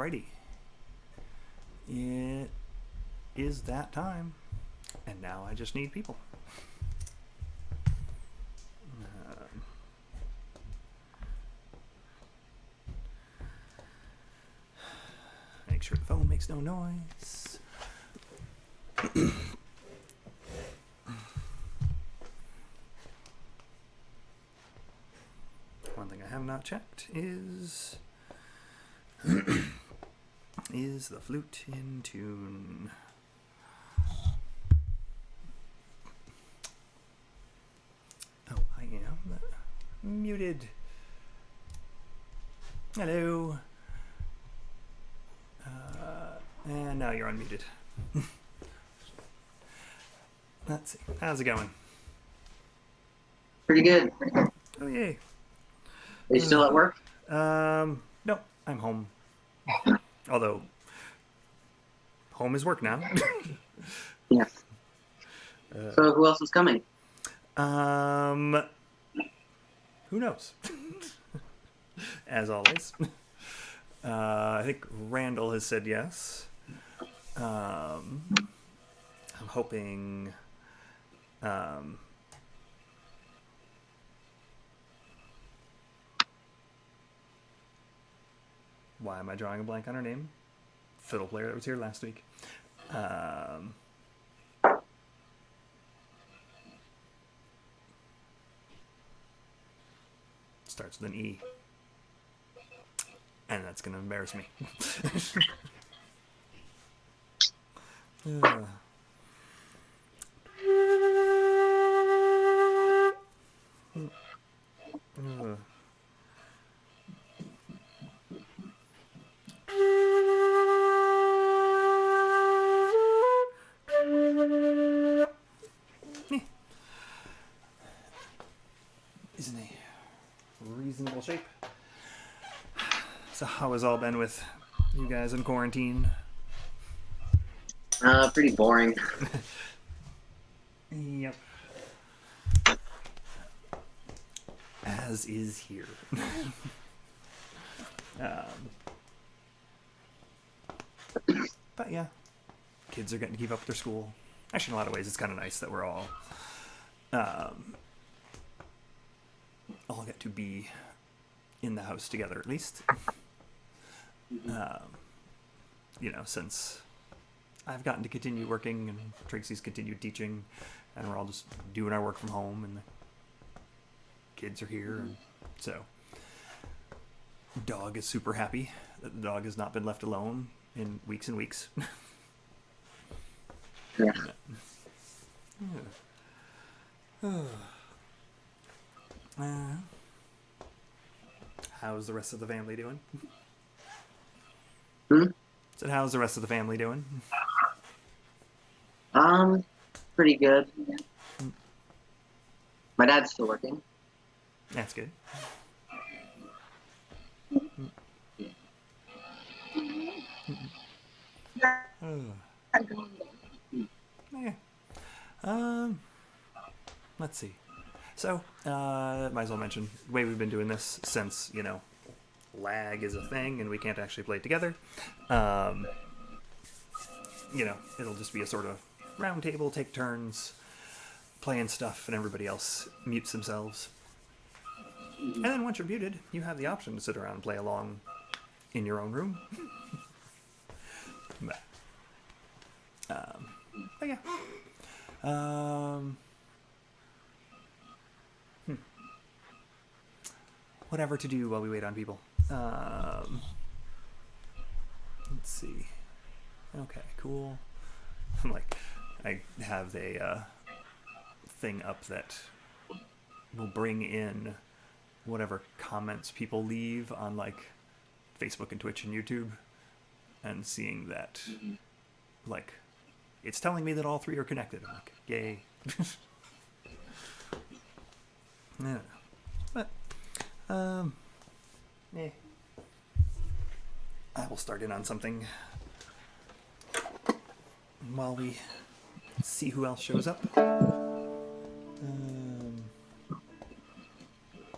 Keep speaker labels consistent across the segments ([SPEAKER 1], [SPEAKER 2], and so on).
[SPEAKER 1] Alrighty. It is that time. And now I just need people. Make sure the phone makes no noise. One thing I have not checked is the flute in tune. Oh, I am muted. Hello. And now you're unmuted. Let's see. How's it going?
[SPEAKER 2] Pretty good.
[SPEAKER 1] Oh, yay.
[SPEAKER 2] Are you still at work?
[SPEAKER 1] No, I'm home. Although, home is work now.
[SPEAKER 2] Yeah. So who else is coming?
[SPEAKER 1] Who knows? As always. I think Randall has said yes. I'm hoping why am I drawing a blank on her name? Fiddle player that was here last week. Starts with an E. And that's going to embarrass me. Is in a reasonable shape. So how has all been with you guys in quarantine?
[SPEAKER 2] Pretty boring.
[SPEAKER 1] Yep. As is here. But yeah, kids are getting to keep up with their school. Actually, in a lot of ways, it's kind of nice that we're all get to be in the house together, at least. Since I've gotten to continue working and Tracy's continued teaching, and we're all just doing our work from home, and the kids are here, and so dog is super happy that the dog has not been left alone in weeks and weeks.
[SPEAKER 2] Yeah.
[SPEAKER 1] How's the rest of the family doing?
[SPEAKER 2] So
[SPEAKER 1] how's the rest of the family doing?
[SPEAKER 2] Pretty good. My dad's still working.
[SPEAKER 1] That's good. Let's see. So, might as well mention the way we've been doing this since, lag is a thing and we can't actually play together. It'll just be a sort of round table, take turns, playing stuff, and everybody else mutes themselves. And then once you're muted, you have the option to sit around and play along in your own room. But yeah. Whatever to do while we wait on people. Let's see. Okay, cool. I have a thing up that will bring in whatever comments people leave on Facebook and Twitch and YouTube, and seeing that it's telling me that all three are connected. I'm like, yay. Yeah. But yeah. I will start in on something while we see who else shows up.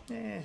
[SPEAKER 1] Yeah.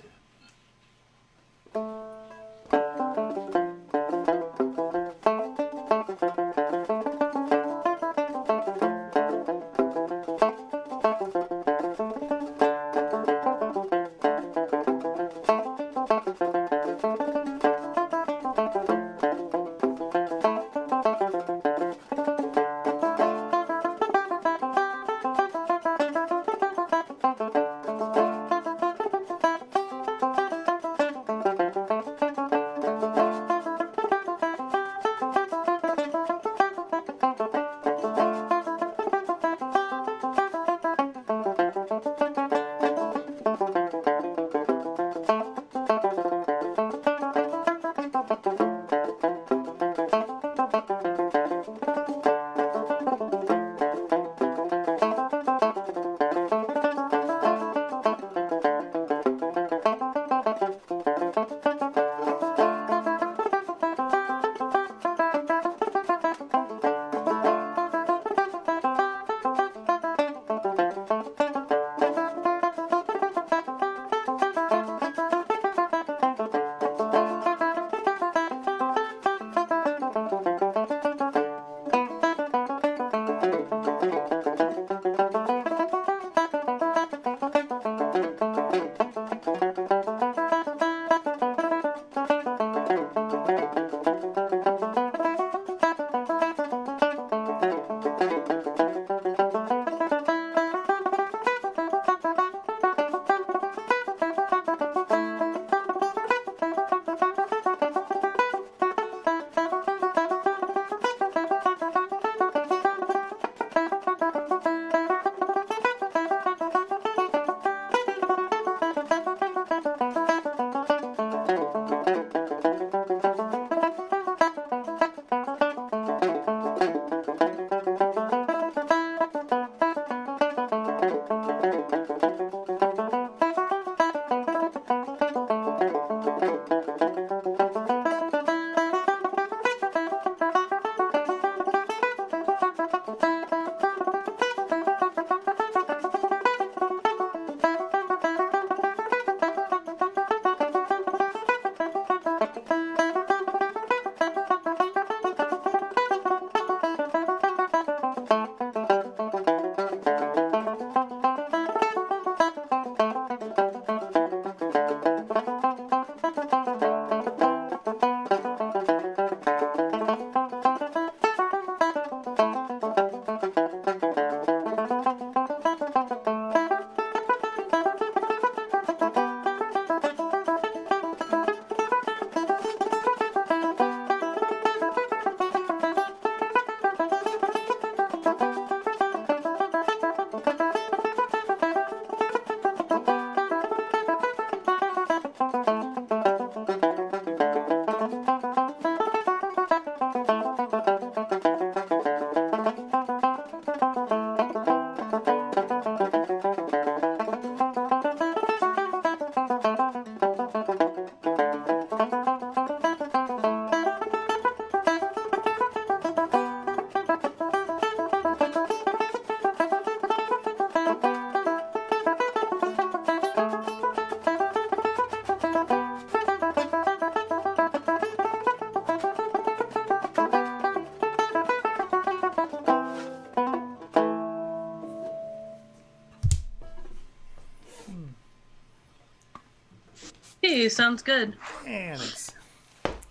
[SPEAKER 3] Hey, sounds good.
[SPEAKER 1] Yeah, thanks.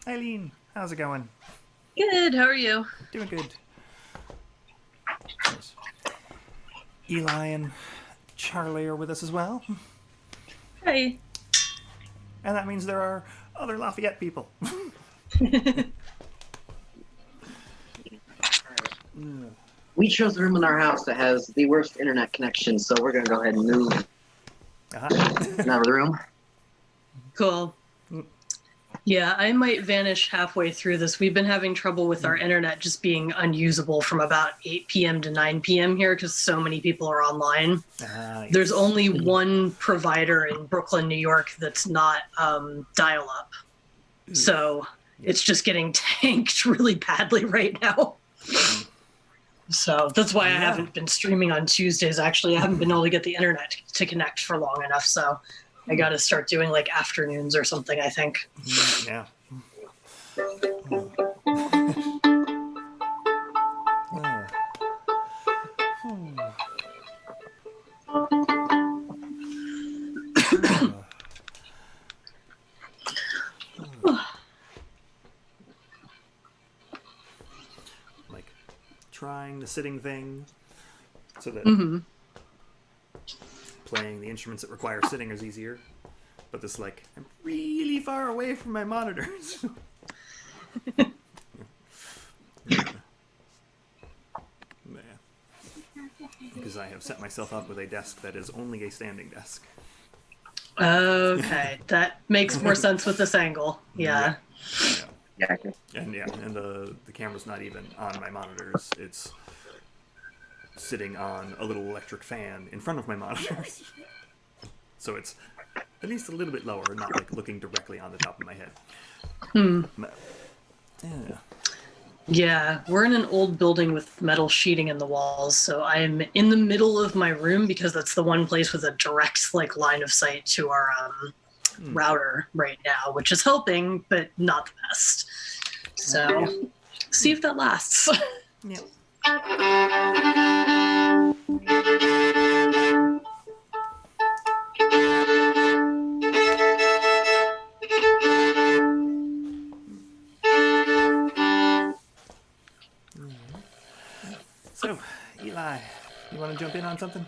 [SPEAKER 1] Eileen, how's it going?
[SPEAKER 3] Good, how are you?
[SPEAKER 1] Doing good. Yes. Eli and Charlie are with us as well.
[SPEAKER 3] Hi.
[SPEAKER 1] And that means there are other Lafayette people.
[SPEAKER 2] We chose the room in our house that has the worst internet connection, so we're gonna go ahead and move out of the room.
[SPEAKER 3] Cool. Yeah, I might vanish halfway through this. We've been having trouble with our internet just being unusable from about 8 p.m. to 9 p.m. here because so many people are online.
[SPEAKER 1] Yes.
[SPEAKER 3] There's only one provider in Brooklyn, New York that's not dial up. So it's just getting tanked really badly right now. So that's why I haven't been streaming on Tuesdays. Actually, I haven't been able to get the internet to connect for long enough. So I got to start doing like afternoons or something, I think.
[SPEAKER 1] Yeah. Like trying the sitting thing so that playing the instruments that require sitting is easier. But this, like, I'm really far away from my monitors. Because I have set myself up with a desk that is only a standing desk.
[SPEAKER 3] Okay, that makes more sense with this angle. Yeah.
[SPEAKER 2] Yeah.
[SPEAKER 1] And the camera's not even on my monitors. It's sitting on a little electric fan in front of my monitors. So it's at least a little bit lower, not like looking directly on the top of my head. But, yeah.
[SPEAKER 3] Yeah, we're in an old building with metal sheeting in the walls, so I'm in the middle of my room because that's the one place with a direct like line of sight to our router right now, which is helping, but not the best. So, see if that lasts.
[SPEAKER 1] Yeah. So, Eli, you want to jump in on something?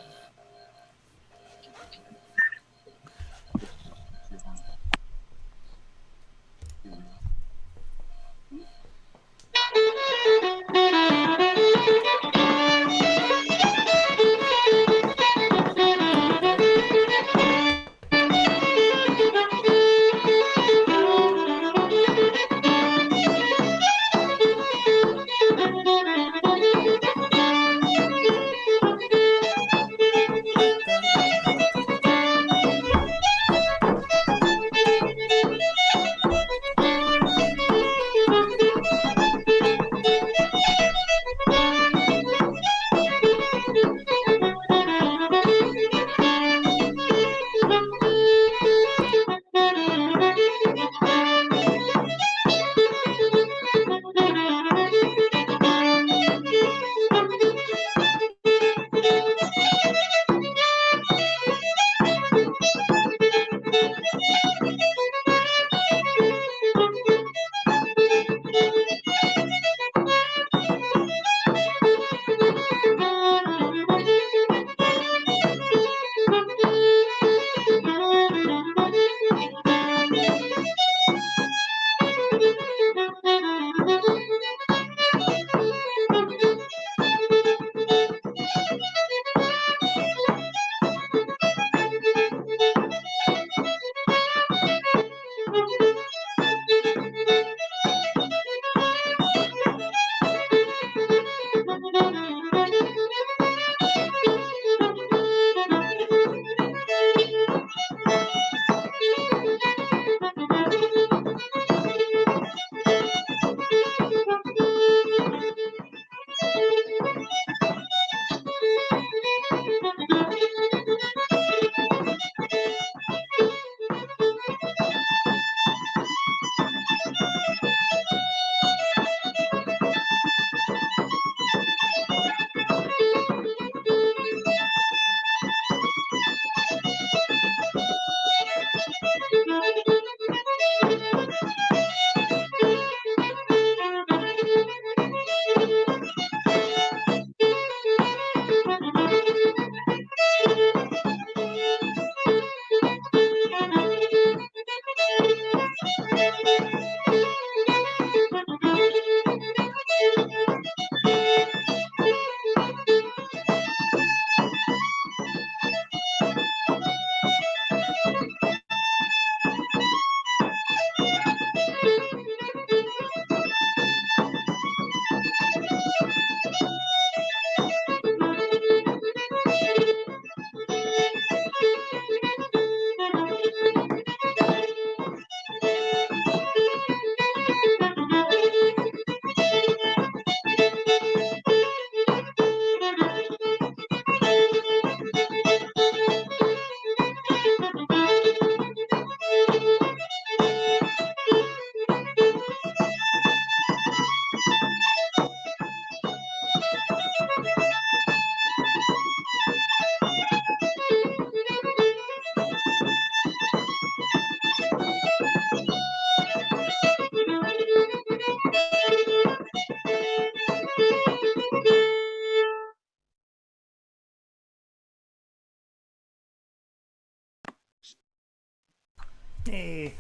[SPEAKER 1] Hey.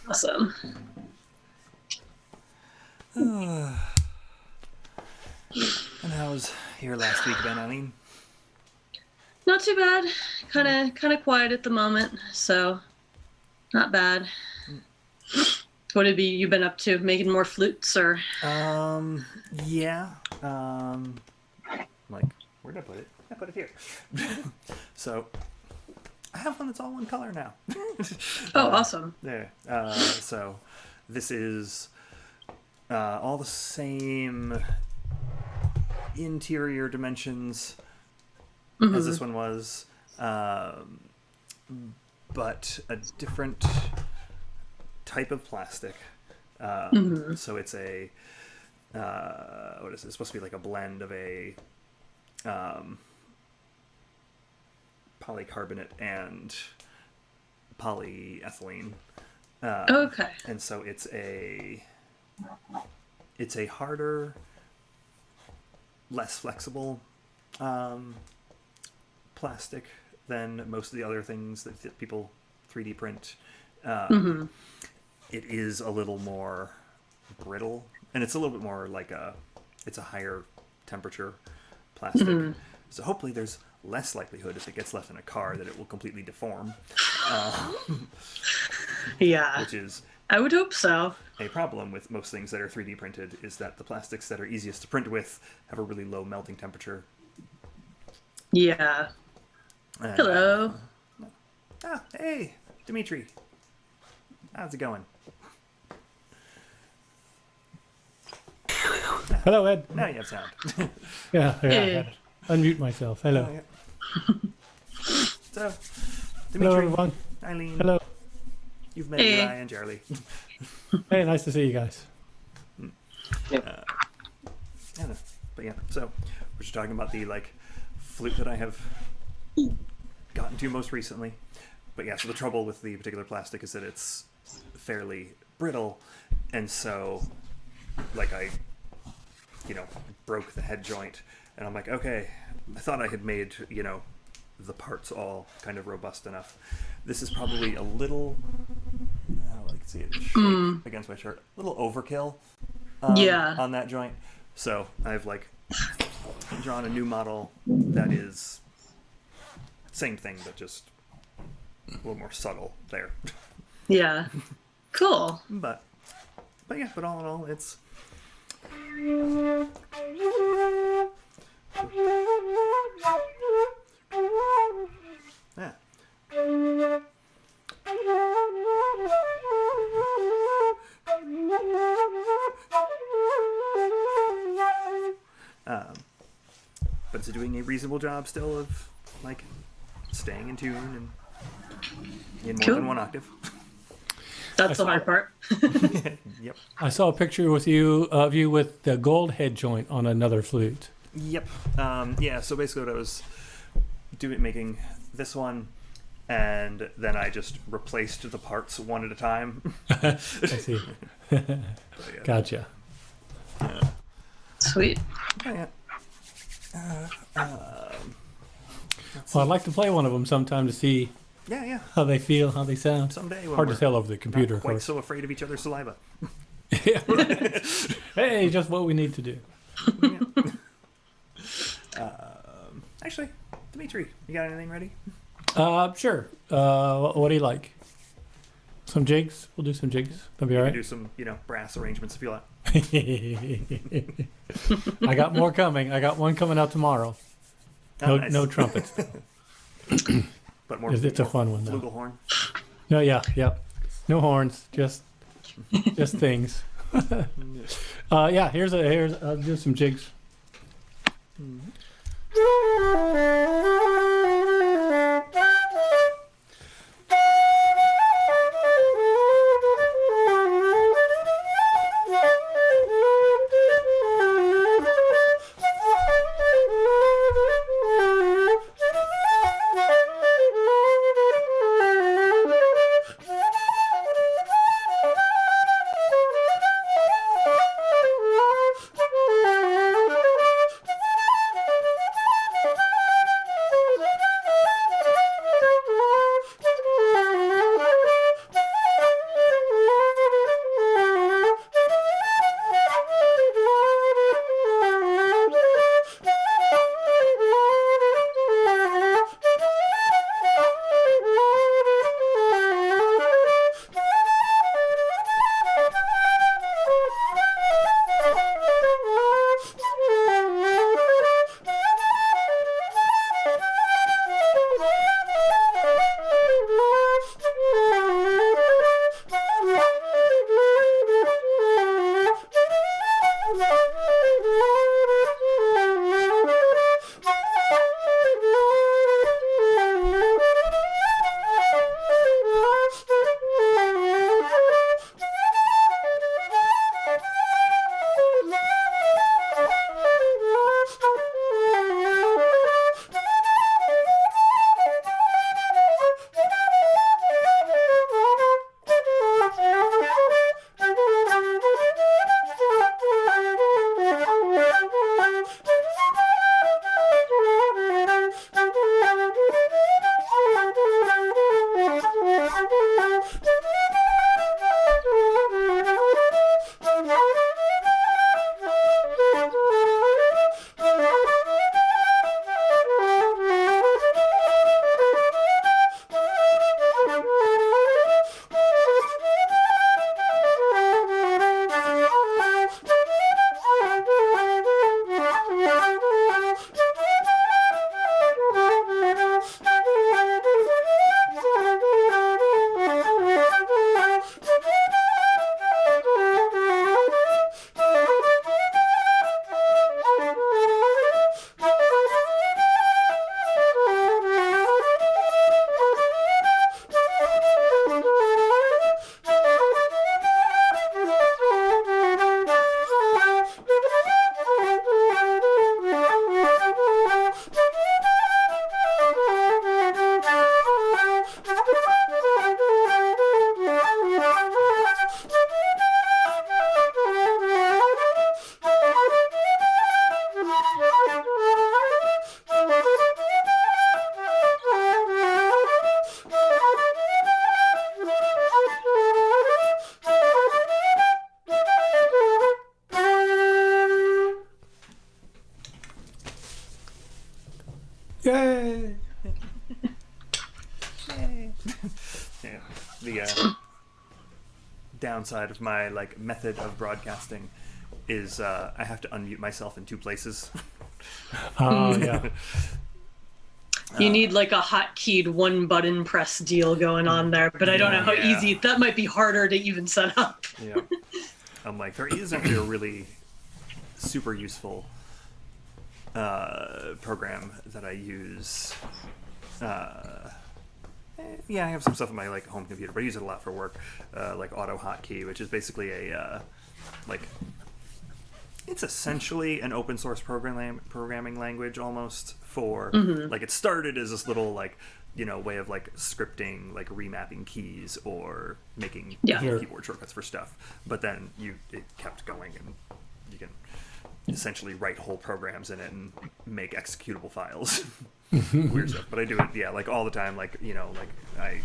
[SPEAKER 3] Awesome.
[SPEAKER 1] And how's your last week been, Eileen?
[SPEAKER 3] Not too bad. Kind of quiet at the moment, so not bad. What have you been up to? Making more flutes or?
[SPEAKER 1] Yeah. Like, where did I put it? I put it here. So, I have one that's all one color now.
[SPEAKER 3] Oh, awesome.
[SPEAKER 1] There. So, this is all the same interior dimensions as this one was, but a different type of plastic. So it's a what is it? It's supposed to be like a blend of a polycarbonate and polyethylene.
[SPEAKER 3] Okay.
[SPEAKER 1] And so it's a harder, less flexible plastic than most of the other things that people 3D print. It is a little more brittle, and it's a little bit more like it's a higher temperature plastic. So hopefully there's less likelihood if it gets left in a car that it will completely deform.
[SPEAKER 3] Yeah.
[SPEAKER 1] Which is
[SPEAKER 3] I would hope so.
[SPEAKER 1] a problem with most things that are 3D printed, is that the plastics that are easiest to print with have a really low melting temperature.
[SPEAKER 3] Yeah.
[SPEAKER 1] And,
[SPEAKER 3] Hello.
[SPEAKER 1] Hey, Dimitri. How's it going?
[SPEAKER 4] Hello, Ed.
[SPEAKER 1] Now you have sound.
[SPEAKER 4] Yeah, I
[SPEAKER 3] Hey.
[SPEAKER 4] had to unmute myself. Hello.
[SPEAKER 1] Oh, yeah. So,
[SPEAKER 4] Hello,
[SPEAKER 1] Dimitri,
[SPEAKER 4] everyone.
[SPEAKER 1] Eileen,
[SPEAKER 4] Hello.
[SPEAKER 1] you've met
[SPEAKER 3] Hey.
[SPEAKER 1] Eli and Charlie.
[SPEAKER 4] Hey, nice to see you guys.
[SPEAKER 1] I don't know. But yeah, so we're just talking about the flute that I have gotten to most recently. But yeah, so the trouble with the particular plastic is that it's fairly brittle, and so I broke the head joint, and I'm like, okay, I thought I had made the parts all kind of robust enough. This is probably a little, I can see it shake against my shirt, a little overkill
[SPEAKER 3] Yeah.
[SPEAKER 1] on that joint. So I've drawn a new model that is same thing, but just a little more subtle there.
[SPEAKER 3] Yeah. Cool.
[SPEAKER 1] But yeah, but all in all, it's yeah. But it's doing a reasonable job still of staying in tune and in more
[SPEAKER 3] Cool.
[SPEAKER 1] than one octave.
[SPEAKER 3] That's the hard part.
[SPEAKER 1] Yep.
[SPEAKER 4] I saw a picture with you of you with the gold head joint on another flute.
[SPEAKER 1] Yep. Yeah. So basically, what I was making this one, and then I just replaced the parts one at a time.
[SPEAKER 4] I see.
[SPEAKER 1] But yeah.
[SPEAKER 4] Gotcha.
[SPEAKER 3] Sweet.
[SPEAKER 1] Oh, yeah.
[SPEAKER 4] Well, I'd like to play one of them sometime to see
[SPEAKER 1] Yeah.
[SPEAKER 4] how they feel, how they sound.
[SPEAKER 1] Someday. When
[SPEAKER 4] Hard to
[SPEAKER 1] we're
[SPEAKER 4] tell over the computer,
[SPEAKER 1] not
[SPEAKER 4] of
[SPEAKER 1] quite
[SPEAKER 4] course.
[SPEAKER 1] so afraid of each other's saliva.
[SPEAKER 4] Yeah, right. Hey, just what we need to do.
[SPEAKER 1] Actually, Dimitri, you got anything ready?
[SPEAKER 4] Sure. What do you like? Some jigs? We'll do some jigs. That'll be all
[SPEAKER 1] We
[SPEAKER 4] right.
[SPEAKER 1] do some, brass arrangements if you like.
[SPEAKER 4] I got more coming. I got one coming out tomorrow.
[SPEAKER 1] Oh,
[SPEAKER 4] No,
[SPEAKER 1] nice.
[SPEAKER 4] no trumpets.
[SPEAKER 1] But more.
[SPEAKER 4] It's a
[SPEAKER 1] more
[SPEAKER 4] fun one, though.
[SPEAKER 1] Flugelhorn.
[SPEAKER 4] No, yeah. No horns, just things. Yeah. Here's I'll do some jigs.
[SPEAKER 1] Yeah. The downside of my like method of broadcasting is I have to unmute myself in 2 places.
[SPEAKER 4] Oh yeah.
[SPEAKER 3] You need like a hotkeyed 1-button press deal going on there, but I don't know how
[SPEAKER 1] Yeah.
[SPEAKER 3] easy. That might be harder to even set up.
[SPEAKER 1] Yeah. I'm like, there is actually a really super useful program that I use. Yeah, I have some stuff on my like home computer, but I use it a lot for work, like AutoHotkey, which is basically a like it's essentially an open source programming language almost for like it started as this little like way of like scripting, like remapping keys or making
[SPEAKER 3] Yeah.
[SPEAKER 4] Sure.
[SPEAKER 1] keyboard shortcuts for stuff, but then it kept going and you can essentially write whole programs in it and make executable files. Weird stuff, but I do it like all the time, like like I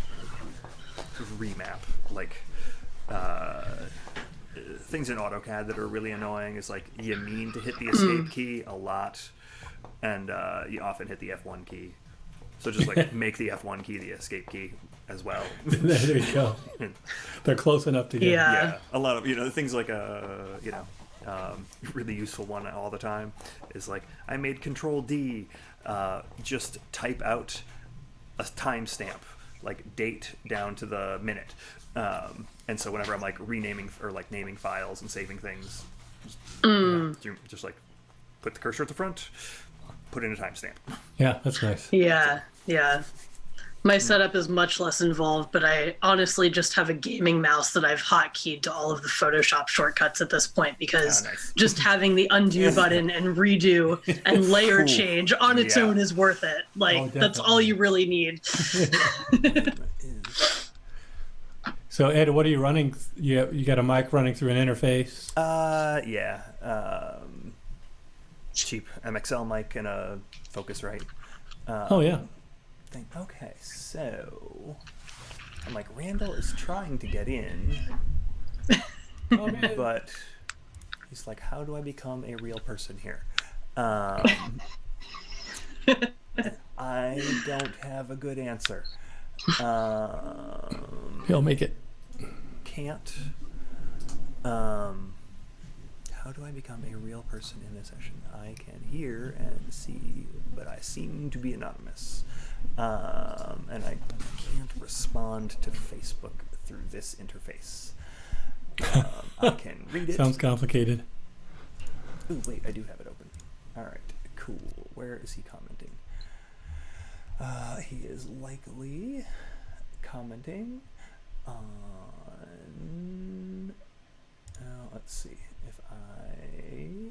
[SPEAKER 1] remap like things in AutoCAD that are really annoying is like you mean to hit the escape key a lot and you often hit the F1 key, so just like make the F1 key the escape key as well.
[SPEAKER 4] There you go. They're close enough together.
[SPEAKER 3] Yeah.
[SPEAKER 1] Yeah, a lot of things like really useful one all the time is like I made Control D, just type out a timestamp, like date down to the minute, and so whenever I'm like renaming or like naming files and saving things, just like put the cursor at the front, put in a timestamp.
[SPEAKER 4] Yeah, that's nice.
[SPEAKER 3] Yeah, yeah. My setup is much less involved, but I honestly just have a gaming mouse that I've hotkeyed to all of the Photoshop shortcuts at this point because
[SPEAKER 1] Nice.
[SPEAKER 3] just having the undo button and redo and layer
[SPEAKER 1] Ooh,
[SPEAKER 3] change on its
[SPEAKER 1] yeah.
[SPEAKER 3] own is worth it. Like,
[SPEAKER 4] Oh,
[SPEAKER 3] that's all
[SPEAKER 4] definitely.
[SPEAKER 3] you really need.
[SPEAKER 4] So Ed, what are you running? You got a mic running through an interface.
[SPEAKER 1] Cheap MXL mic and a Focusrite.
[SPEAKER 4] Oh yeah.
[SPEAKER 1] Thing. Okay, so I'm like, Randall is trying to get in,
[SPEAKER 4] Oh, man.
[SPEAKER 1] but he's like, how do I become a real person here? I don't have a good answer.
[SPEAKER 4] He'll make it.
[SPEAKER 1] Can't. How do I become a real person in this session? I can hear and see, but I seem to be anonymous. And I can't respond to Facebook through this interface. I can read it.
[SPEAKER 4] Sounds complicated.
[SPEAKER 1] Ooh, wait, I do have it open. All right, cool. Where is he commenting? He is likely commenting on... let's see. If I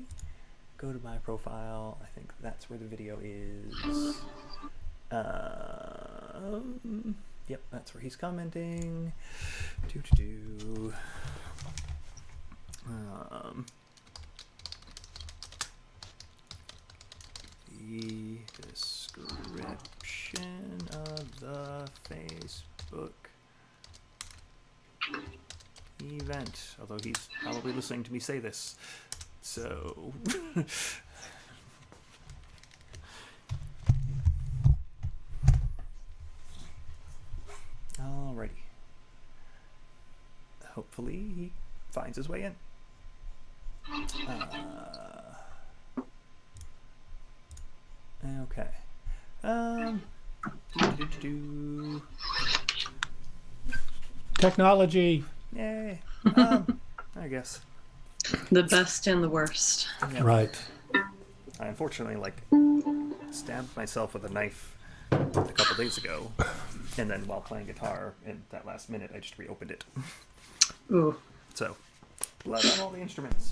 [SPEAKER 1] go to my profile, I think that's where the video is. Yep, that's where he's commenting. The description of the Facebook event, although he's probably listening to me say this, so alrighty. Hopefully he finds his way in. Okay.
[SPEAKER 4] Technology.
[SPEAKER 1] Yay. I guess.
[SPEAKER 3] The best and the worst.
[SPEAKER 1] Yeah.
[SPEAKER 4] Right.
[SPEAKER 1] I unfortunately stabbed myself with a knife a couple days ago, and then while playing guitar in that last minute, I just reopened it.
[SPEAKER 3] Ooh.
[SPEAKER 1] So, blood on all the instruments.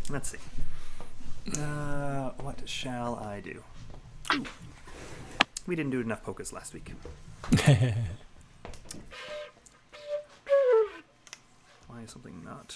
[SPEAKER 1] Let's see. What shall I do? We didn't do enough Pocus last week. Why is something not?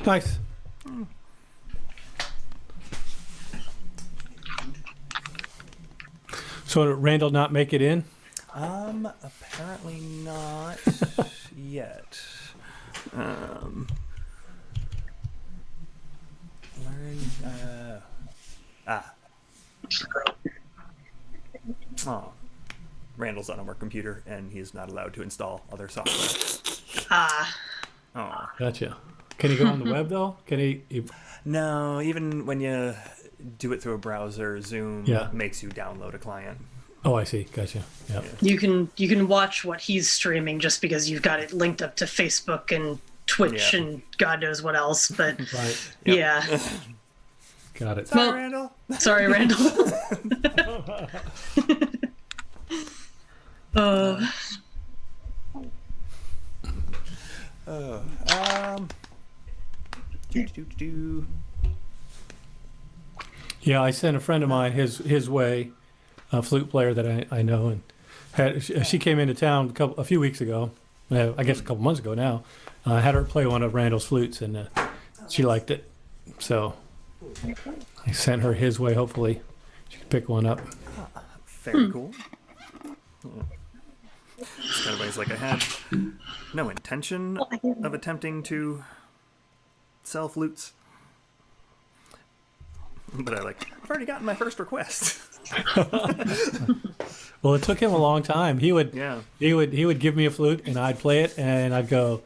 [SPEAKER 4] Nice. So did Randall not make it in?
[SPEAKER 1] Apparently not yet. Learn. Oh, Randall's on a work computer, and he's not allowed to install other software. Oh.
[SPEAKER 4] Gotcha. Can he go on the web though? Can he
[SPEAKER 1] No, even when you do it through a browser, Zoom
[SPEAKER 4] Yeah.
[SPEAKER 1] makes you download a client.
[SPEAKER 4] Oh, I see. Gotcha. Yeah.
[SPEAKER 3] You can watch what he's streaming just because you've got it linked up to Facebook and Twitch
[SPEAKER 1] Yeah.
[SPEAKER 3] and God knows what else. But
[SPEAKER 4] Right.
[SPEAKER 3] yeah,
[SPEAKER 4] Got it.
[SPEAKER 1] Sorry,
[SPEAKER 3] Well-
[SPEAKER 1] Randall.
[SPEAKER 3] sorry, Randall.
[SPEAKER 1] Do.
[SPEAKER 4] Yeah, I sent a friend of mine his way, a flute player that I know, and she came into town a few weeks ago. I guess a couple months ago now. I had her play one of Randall's flutes, and she liked it. So I sent her his way. Hopefully, she can pick one up.
[SPEAKER 1] Very cool. Yeah. It's kind of ways like I had no intention of attempting to sell flutes. But I've already gotten my first request.
[SPEAKER 4] Well, it took him a long time. He would
[SPEAKER 1] Yeah.
[SPEAKER 4] he would give me a flute, and I'd play it, and I'd go,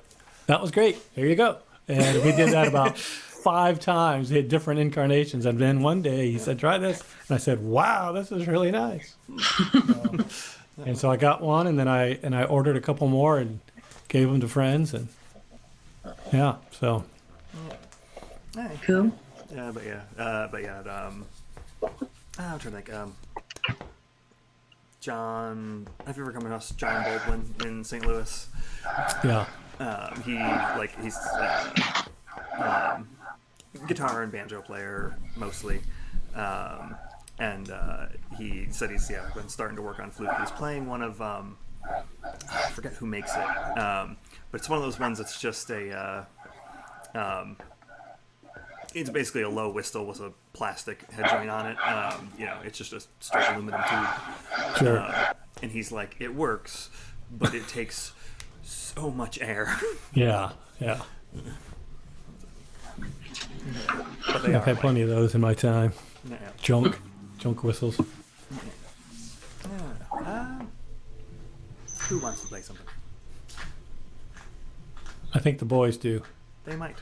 [SPEAKER 4] "That was great. Here you go." And we did that about 5 times. He had different incarnations, and then one day he said, "Try this," and I said, "Wow, this is really nice." And so I got one, and then I ordered a couple more and gave them to friends, and yeah. So
[SPEAKER 1] Hey.
[SPEAKER 3] Who?
[SPEAKER 1] I'm trying to think. John, have you ever come across John Baldwin in St. Louis?
[SPEAKER 4] yeah,
[SPEAKER 1] He's guitar and banjo player mostly, and he said he's been starting to work on flute. He's playing one of I forget who makes it, but it's one of those ones that's just it's basically a low whistle with a plastic head joint on it. It's just a straight aluminum tube.
[SPEAKER 4] sure,
[SPEAKER 1] And he's like, it works, but it takes so much air.
[SPEAKER 4] yeah.
[SPEAKER 1] But they
[SPEAKER 4] I've had plenty of those in my time.
[SPEAKER 1] Yeah.
[SPEAKER 4] Junk whistles.
[SPEAKER 1] Who wants to play something?
[SPEAKER 4] I think the boys do.
[SPEAKER 1] They might.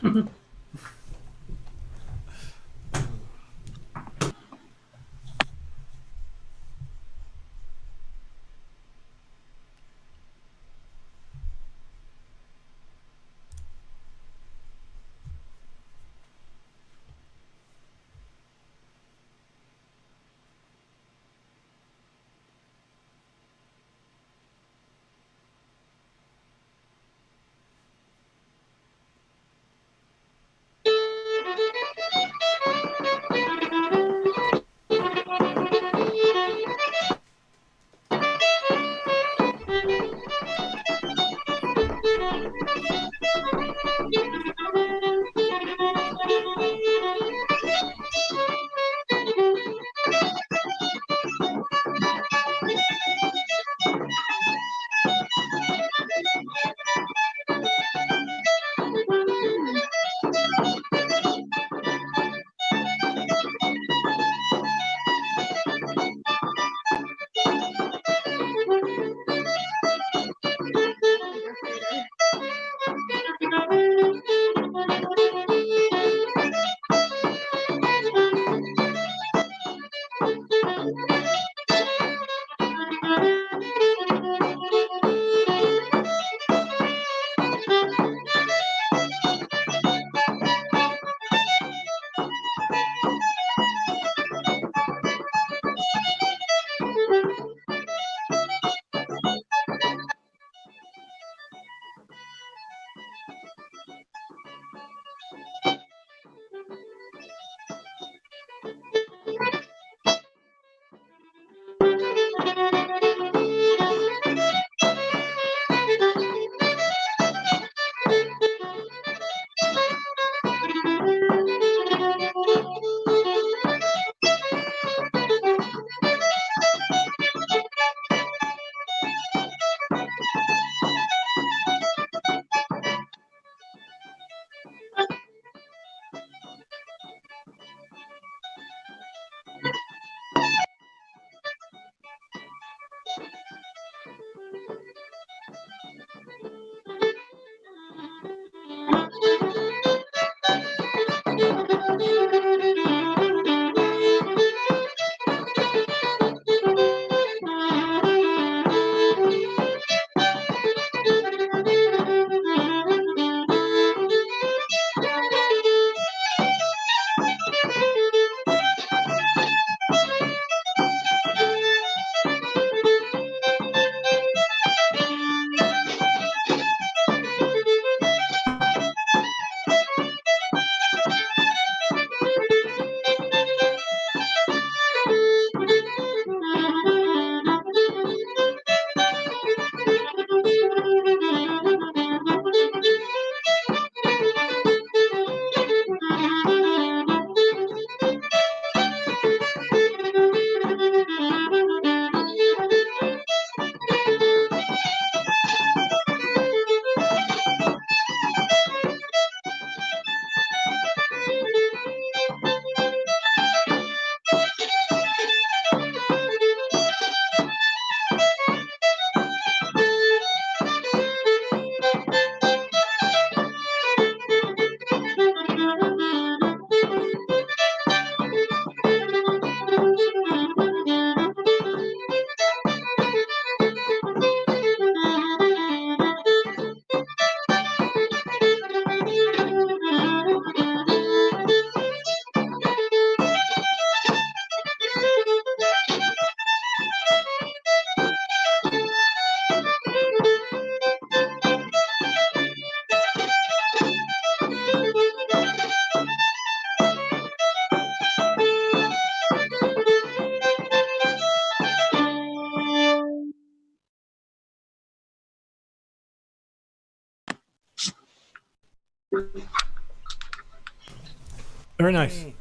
[SPEAKER 4] Very nice.
[SPEAKER 1] Yay.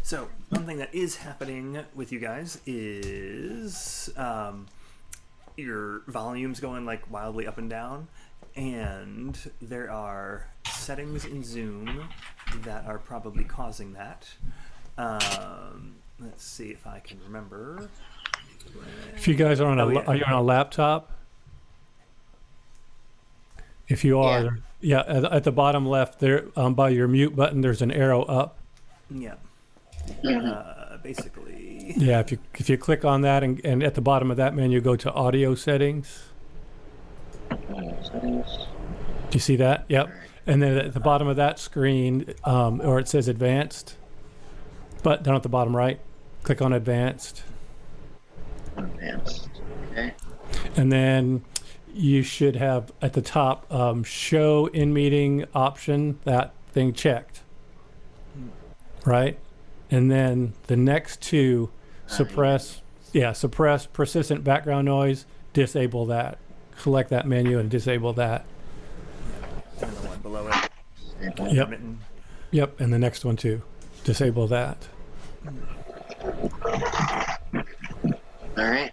[SPEAKER 1] So one thing that is happening with you guys is your volume's going like wildly up and down, and there are settings in Zoom that are probably causing that. Let's see if I can remember.
[SPEAKER 4] If you guys are on
[SPEAKER 1] Oh, yeah.
[SPEAKER 4] are you on a laptop? If you are, yeah, at the bottom left there, by your mute button, there's an arrow up.
[SPEAKER 1] Yeah. Basically.
[SPEAKER 4] Yeah, if you click on that and at the bottom of that menu, go to audio settings.
[SPEAKER 2] Settings.
[SPEAKER 4] Do you see that? Yep. And then at the bottom of that screen, or it says advanced, but down at the bottom right, click on advanced.
[SPEAKER 2] Advanced. Okay.
[SPEAKER 4] And then you should have at the top show in meeting option, that thing checked. Right? And then the next two, suppress persistent background noise, disable that. Select that menu and disable that.
[SPEAKER 1] And the one below it.
[SPEAKER 4] Yep.
[SPEAKER 1] Intermittent.
[SPEAKER 4] Yep, and the next one too. Disable that.
[SPEAKER 2] All right.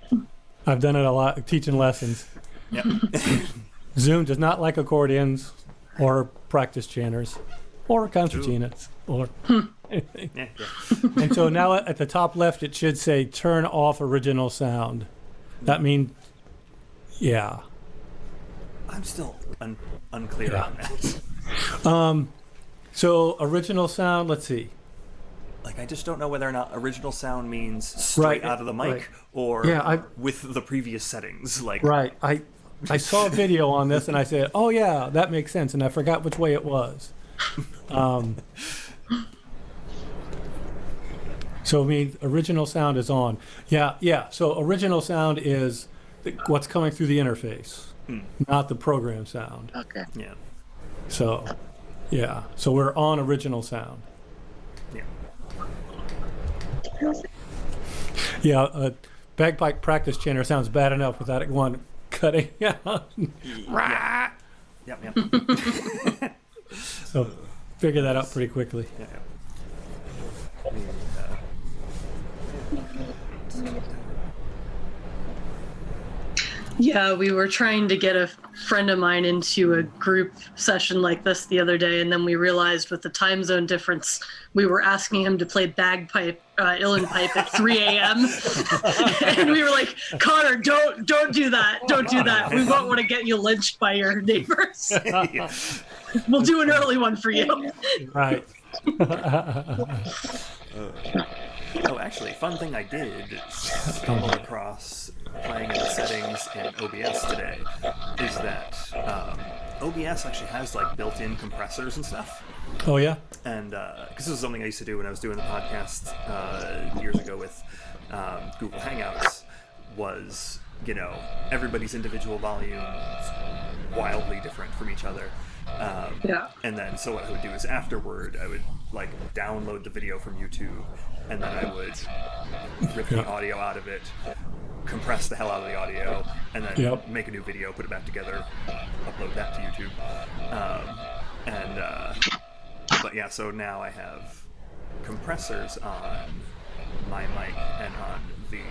[SPEAKER 4] I've done it a lot teaching lessons.
[SPEAKER 1] Yep.
[SPEAKER 4] Zoom does not like accordions or practice chanters or concertinas or anything.
[SPEAKER 1] Yeah.
[SPEAKER 4] And so now at the top left, it should say turn off original sound. That means, yeah.
[SPEAKER 1] I'm still unclear
[SPEAKER 4] Yeah.
[SPEAKER 1] on that.
[SPEAKER 4] So original sound, let's see.
[SPEAKER 1] Like, I just don't know whether or not original sound means straight
[SPEAKER 4] Right,
[SPEAKER 1] out of the mic
[SPEAKER 4] right.
[SPEAKER 1] or
[SPEAKER 4] Yeah,
[SPEAKER 1] with the previous settings. Like,
[SPEAKER 4] Right. I saw a video on this and I said, oh yeah, that makes sense. And I forgot which way it was. So I mean, original sound is on. Yeah. So original sound is what's coming through the interface, not the program sound.
[SPEAKER 2] Okay.
[SPEAKER 1] yeah.
[SPEAKER 4] So, yeah. So we're on original sound.
[SPEAKER 1] Yeah.
[SPEAKER 4] Yeah. Bagpipe practice chanter sounds bad enough without it going cutting out.
[SPEAKER 1] Yeah. Yep.
[SPEAKER 4] So figure that out pretty quickly.
[SPEAKER 1] Yeah.
[SPEAKER 3] Yeah, we were trying to get a friend of mine into a group session like this the other day, and then we realized with the time zone difference, we were asking him to play bagpipe, uilleann pipe at 3 a.m. And we were like, Connor, don't do that. Don't do that. We won't want to get you lynched by your neighbors.
[SPEAKER 1] Yeah.
[SPEAKER 3] We'll do an early one for you.
[SPEAKER 4] Right.
[SPEAKER 1] Oh, actually, fun thing I did stumble across playing in the settings in OBS today is that OBS actually has like built-in compressors and stuff.
[SPEAKER 4] Oh yeah.
[SPEAKER 1] And because this is something I used to do when I was doing the podcast years ago with Google Hangouts, was, you know, everybody's individual volumes wildly different from each other.
[SPEAKER 3] Yeah.
[SPEAKER 1] And then so what I would do is afterward I would like download the video from YouTube, and then I would rip the audio out of it, compress the hell out of the audio, and then make a new video, put it back together, upload that to YouTube. But yeah, so now I have compressors on my mic and on the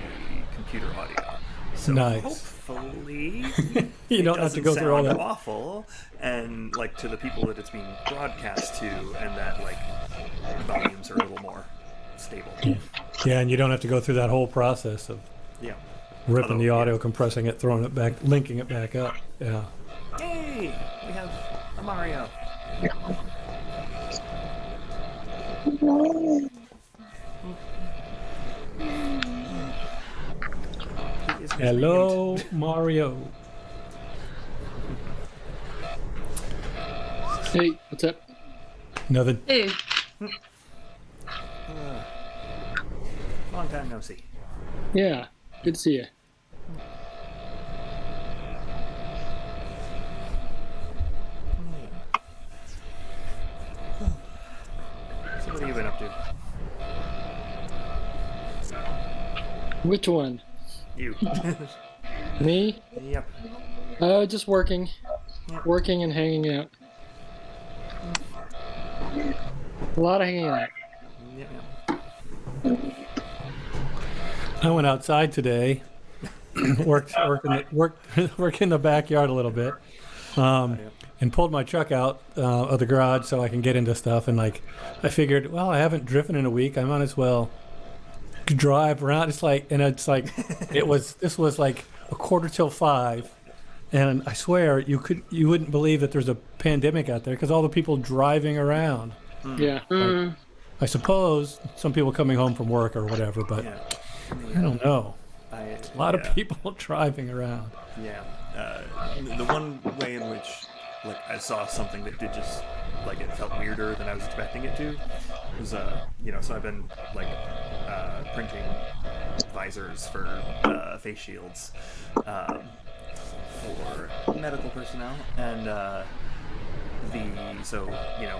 [SPEAKER 1] computer audio. So
[SPEAKER 4] Nice.
[SPEAKER 1] hopefully
[SPEAKER 4] You don't have to go through all that.
[SPEAKER 1] awful, and like to the people that it's being broadcast to, and that like volumes are a little more stable.
[SPEAKER 4] Yeah, and you don't have to go through that whole process of
[SPEAKER 1] Yeah.
[SPEAKER 4] ripping the
[SPEAKER 1] Although,
[SPEAKER 4] audio,
[SPEAKER 1] yeah.
[SPEAKER 4] compressing it, throwing it back, linking it back up. Yeah.
[SPEAKER 1] Hey, we have a Mario. He is
[SPEAKER 4] Hello, Mario.
[SPEAKER 5] Hey, what's up?
[SPEAKER 4] Nothing.
[SPEAKER 3] Hey,
[SPEAKER 1] Long time no see.
[SPEAKER 5] Yeah, good to see you.
[SPEAKER 1] So what have you been up to?
[SPEAKER 5] Which one?
[SPEAKER 1] You.
[SPEAKER 5] Me?
[SPEAKER 1] Yep.
[SPEAKER 5] Just working. Working and hanging out. A lot of hanging out.
[SPEAKER 1] Yeah.
[SPEAKER 4] I went outside today, worked in the backyard a little bit, and pulled my truck out of the garage so I can get into stuff. And like, I figured, well, I haven't driven in a week. I might as well drive around. This was like 4:45, and I swear you wouldn't believe that there's a pandemic out there because all the people driving around.
[SPEAKER 5] Yeah.
[SPEAKER 4] Like, I suppose some people coming home from work or whatever, but
[SPEAKER 1] Yeah.
[SPEAKER 4] I don't know.
[SPEAKER 1] A
[SPEAKER 4] A lot of people driving around.
[SPEAKER 1] Yeah. The one way in which, like, I saw something that did just, like, it felt weirder than I was expecting it to was, so I've been, like, printing visors for face shields for medical personnel, and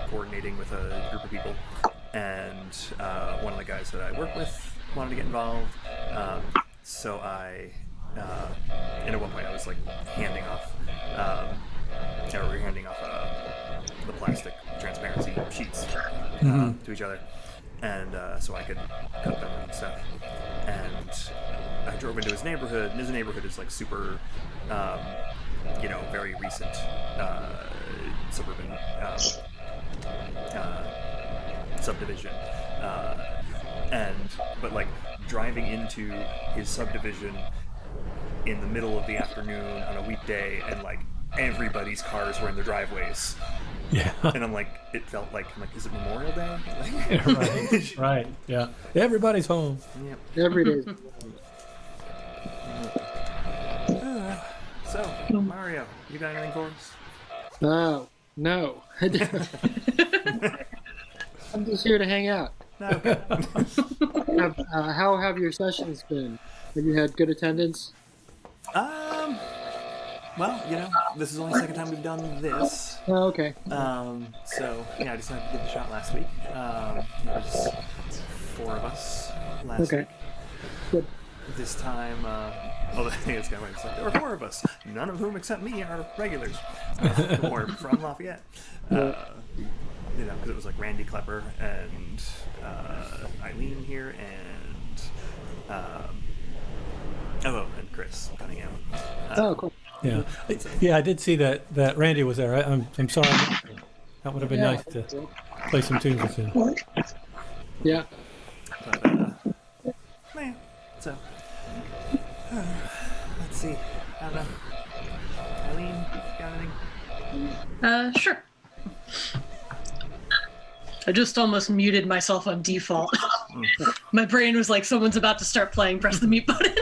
[SPEAKER 1] coordinating with a group of people, and one of the guys that I work with wanted to get involved, so I, and at one point I was like handing off the plastic transparency sheets to each other, and so I could cut them and stuff. And I drove into his neighborhood, and his neighborhood is like super, very recent suburban subdivision, but like driving into his subdivision in the middle of the afternoon on a weekday, and like everybody's cars were in their driveways.
[SPEAKER 4] Yeah.
[SPEAKER 1] And I'm like, it felt like, is it Memorial Day?
[SPEAKER 4] Right. Right. Yeah. Everybody's home.
[SPEAKER 1] Yep.
[SPEAKER 5] Every day.
[SPEAKER 1] So, Mario, you got anything for us?
[SPEAKER 5] No. I'm just here to hang out.
[SPEAKER 1] No. Okay.
[SPEAKER 5] How have your sessions been? Have you had good attendance?
[SPEAKER 1] Well, this is only the second time we've done this.
[SPEAKER 5] Oh, okay.
[SPEAKER 1] So, yeah, I decided to give it a shot last week. It was 4 of us last
[SPEAKER 5] Okay.
[SPEAKER 1] week.
[SPEAKER 5] Good.
[SPEAKER 1] This time, the thing is, kind of like, there were 4 of us, none of whom except me are regulars, or from Lafayette. Because it was like Randy Klepper and Eileen here, and and Chris Cunningham.
[SPEAKER 5] Oh, cool.
[SPEAKER 4] Yeah. Yeah, I did see that Randy was there. I'm sorry. That would have been
[SPEAKER 5] Yeah.
[SPEAKER 4] nice to play some tunes with him.
[SPEAKER 5] Yeah.
[SPEAKER 1] But, man, so, let's see. I don't know. Eileen, got anything?
[SPEAKER 3] Sure. I just almost muted myself on default. My brain was like, someone's about to start playing, press the mute button.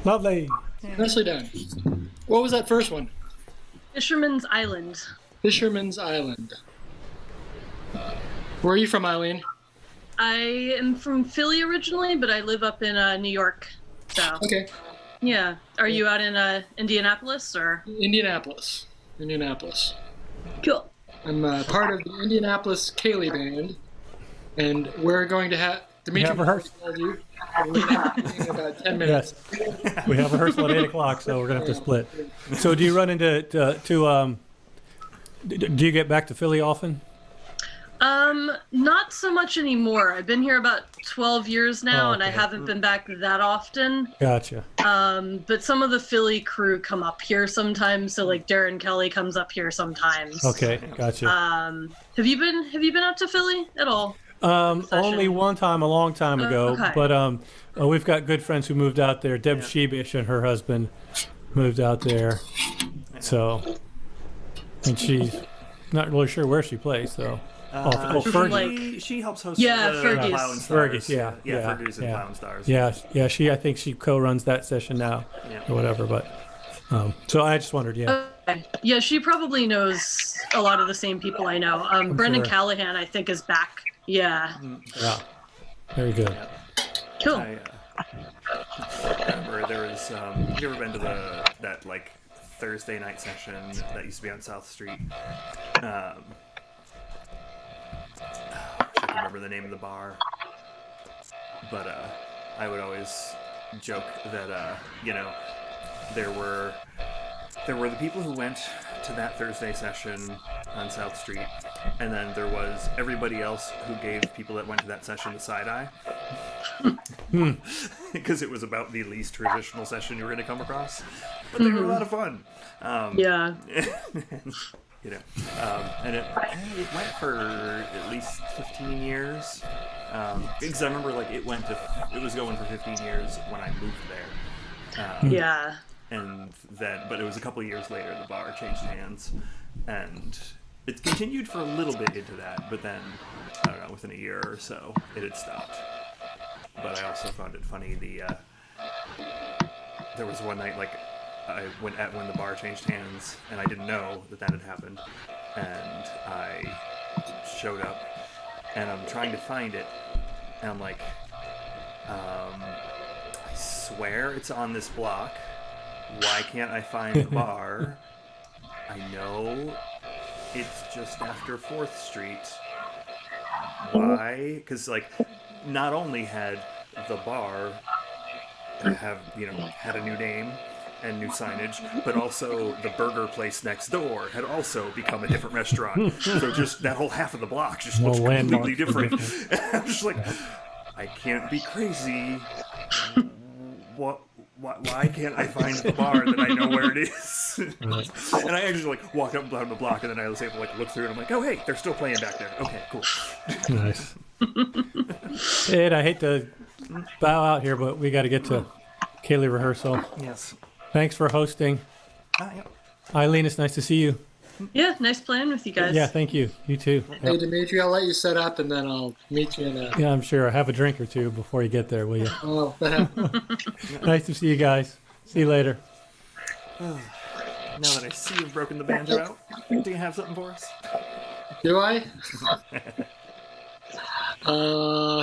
[SPEAKER 4] Lovely.
[SPEAKER 5] Nicely done. What was that first one?
[SPEAKER 3] Fisherman's Island.
[SPEAKER 5] Fisherman's Island. Where are you from, Eileen?
[SPEAKER 3] I am from Philly originally, but I live up in New York. So
[SPEAKER 5] Okay.
[SPEAKER 3] yeah. Are you out in Indianapolis or?
[SPEAKER 5] Indianapolis. Indianapolis.
[SPEAKER 3] Cool.
[SPEAKER 5] I'm part of the Indianapolis Kaylee Band, and we're going to have Dimitri
[SPEAKER 4] have rehearsal.
[SPEAKER 5] told you we're in about 10 minutes.
[SPEAKER 4] Yes. We have rehearsal at 8 o'clock, so we're going to have to split. So do you run into, do you get back to Philly often?
[SPEAKER 3] Not so much anymore. I've been here about 12 years now,
[SPEAKER 4] Oh,
[SPEAKER 3] and I
[SPEAKER 4] okay.
[SPEAKER 3] haven't been back that often.
[SPEAKER 4] Gotcha.
[SPEAKER 3] But some of the Philly crew come up here sometimes. So like Darren Kelly comes up here sometimes.
[SPEAKER 4] Okay, gotcha.
[SPEAKER 3] Have you been out to Philly at all?
[SPEAKER 4] Only one time, a long time ago,
[SPEAKER 3] okay.
[SPEAKER 4] but we've got good friends who moved out there. Deb Sheebish and her husband moved out there, so, and she's not really sure where she plays, though. Fergie.
[SPEAKER 3] Like-
[SPEAKER 1] She helps host
[SPEAKER 3] Yeah,
[SPEAKER 1] the
[SPEAKER 3] Fergie's.
[SPEAKER 1] Plow and Stars.
[SPEAKER 4] Fergie's, yeah,
[SPEAKER 1] Fergie's and
[SPEAKER 4] yeah.
[SPEAKER 1] Plow and Stars.
[SPEAKER 4] Yeah, I think she co-runs that session now,
[SPEAKER 1] Yeah.
[SPEAKER 4] or whatever, but, so I just wondered, yeah.
[SPEAKER 3] Okay. Yeah, she probably knows a lot of the same people I know. Brendan
[SPEAKER 4] sure.
[SPEAKER 3] Callahan, I think, is back. Yeah.
[SPEAKER 4] Yeah, very good.
[SPEAKER 3] Cool.
[SPEAKER 1] I remember there was. Have you ever been to that like Thursday night session that used to be on South Street? I can't remember the name of the bar, but I would always joke that there were the people who went to that Thursday session on South Street, and then there was everybody else who gave people that went to that session the side eye. Because it was about the least traditional session you were going to come across. But they were a lot of fun.
[SPEAKER 3] Yeah.
[SPEAKER 1] And it went for at least 15 years. Because I remember it was going for 15 years when I moved there.
[SPEAKER 3] Yeah.
[SPEAKER 1] And then, but it was a couple of years later the bar changed hands, and it continued for a little bit into that, but then I don't know, within a year or so it had stopped. But I also found it funny there was one night I went when the bar changed hands, and I didn't know that had happened, and I showed up and I'm trying to find it, and I'm like, I swear it's on this block. Why can't I find the bar? I know it's just after 4th Street. Why? Because not only had the bar had a new name and new signage, but also the burger place next door had also become a different restaurant. So just that whole half of the block just looks completely different. I'm just like, I can't be crazy. What? Why can't I find the bar that I know where it is? And I actually walked up and down the block, and then I was able to look through, and I'm like, oh hey, they're still playing back there. Okay, cool.
[SPEAKER 4] Nice. Ed, I hate to bow out here, but we got to get to Kaylee rehearsal.
[SPEAKER 1] Yes.
[SPEAKER 4] Thanks for hosting.
[SPEAKER 1] Yeah.
[SPEAKER 4] Eileen, it's nice to see you.
[SPEAKER 3] Yeah, nice playing with you guys.
[SPEAKER 4] Yeah, thank you. You too.
[SPEAKER 5] Hey, Dimitri, I'll let you set up, and then I'll meet you in a...
[SPEAKER 4] Yeah, I'm sure. Have a drink or two before you get there, will you?
[SPEAKER 5] Oh, that happened.
[SPEAKER 4] Nice to see you guys. See you later.
[SPEAKER 1] Now that I see you've broken the banjo out, do you have something for us?
[SPEAKER 5] Do I?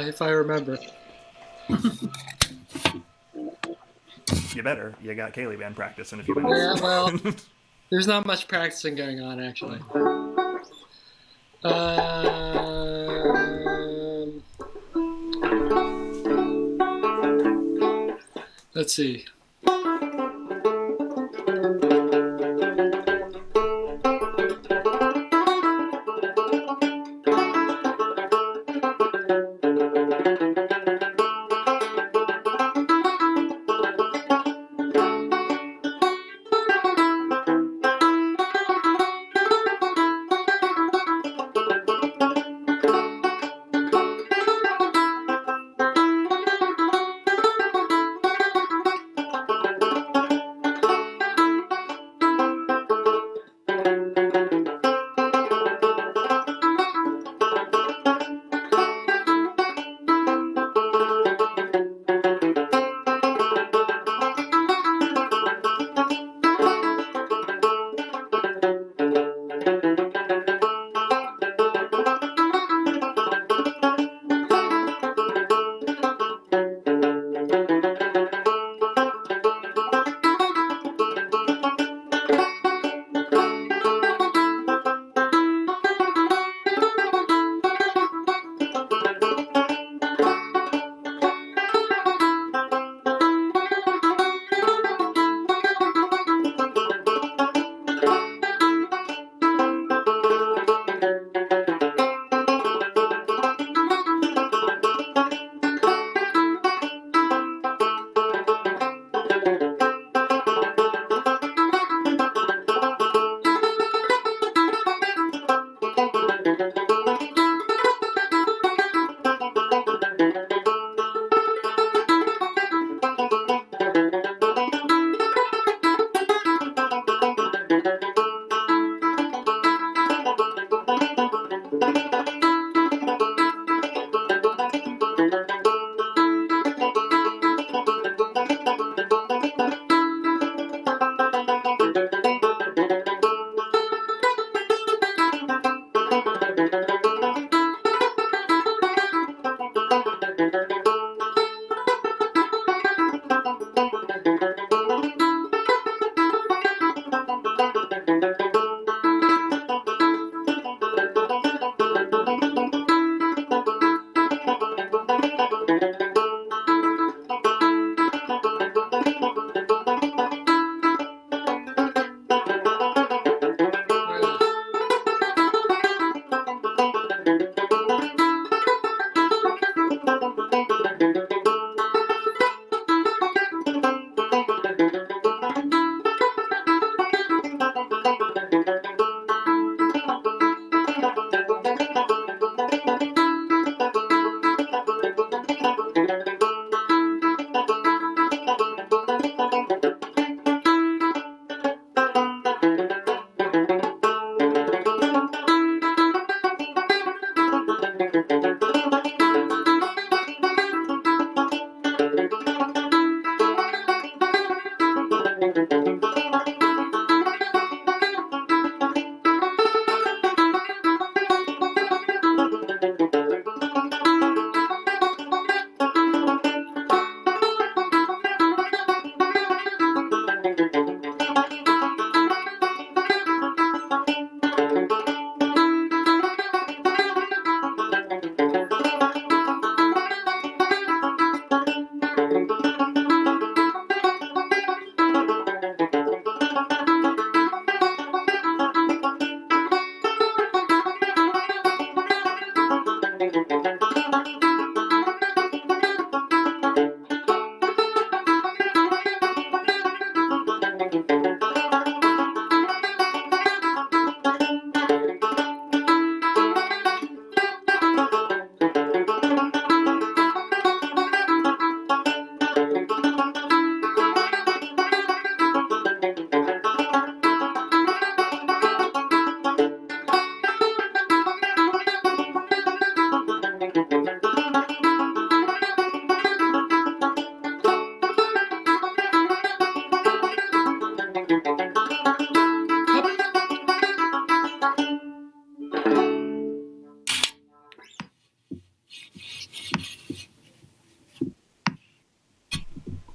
[SPEAKER 5] If I remember.
[SPEAKER 1] You better. You got Kaylee band practice in a few
[SPEAKER 5] Yeah,
[SPEAKER 1] minutes.
[SPEAKER 5] well, there's not much practicing going on, actually. Let's see.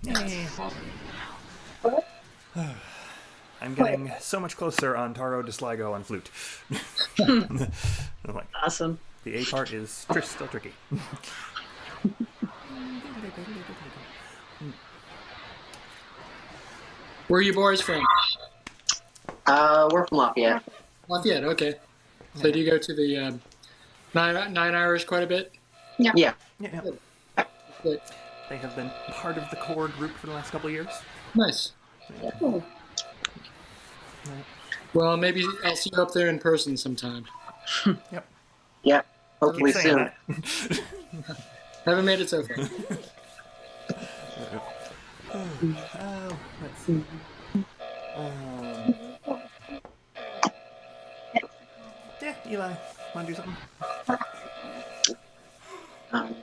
[SPEAKER 1] Yay. I'm getting so much closer on Taro de Sligo on flute. I'm like,
[SPEAKER 3] Awesome.
[SPEAKER 1] the A part is still tricky.
[SPEAKER 5] Where are you boys from?
[SPEAKER 2] We're from Lafayette.
[SPEAKER 5] Lafayette, okay. So do you go to the nine Irish quite a bit?
[SPEAKER 2] Yeah.
[SPEAKER 1] Yeah, yeah.
[SPEAKER 5] Good.
[SPEAKER 1] They have been part of the core group for the last couple of years.
[SPEAKER 5] Nice. Well, maybe I'll see you up there in person sometime.
[SPEAKER 1] Yep.
[SPEAKER 2] Yeah. Hopefully
[SPEAKER 1] Keep saying
[SPEAKER 2] soon.
[SPEAKER 1] that.
[SPEAKER 5] Haven't made it so far.
[SPEAKER 1] Let's see. Yeah, Eli, want to do something?
[SPEAKER 2] Um,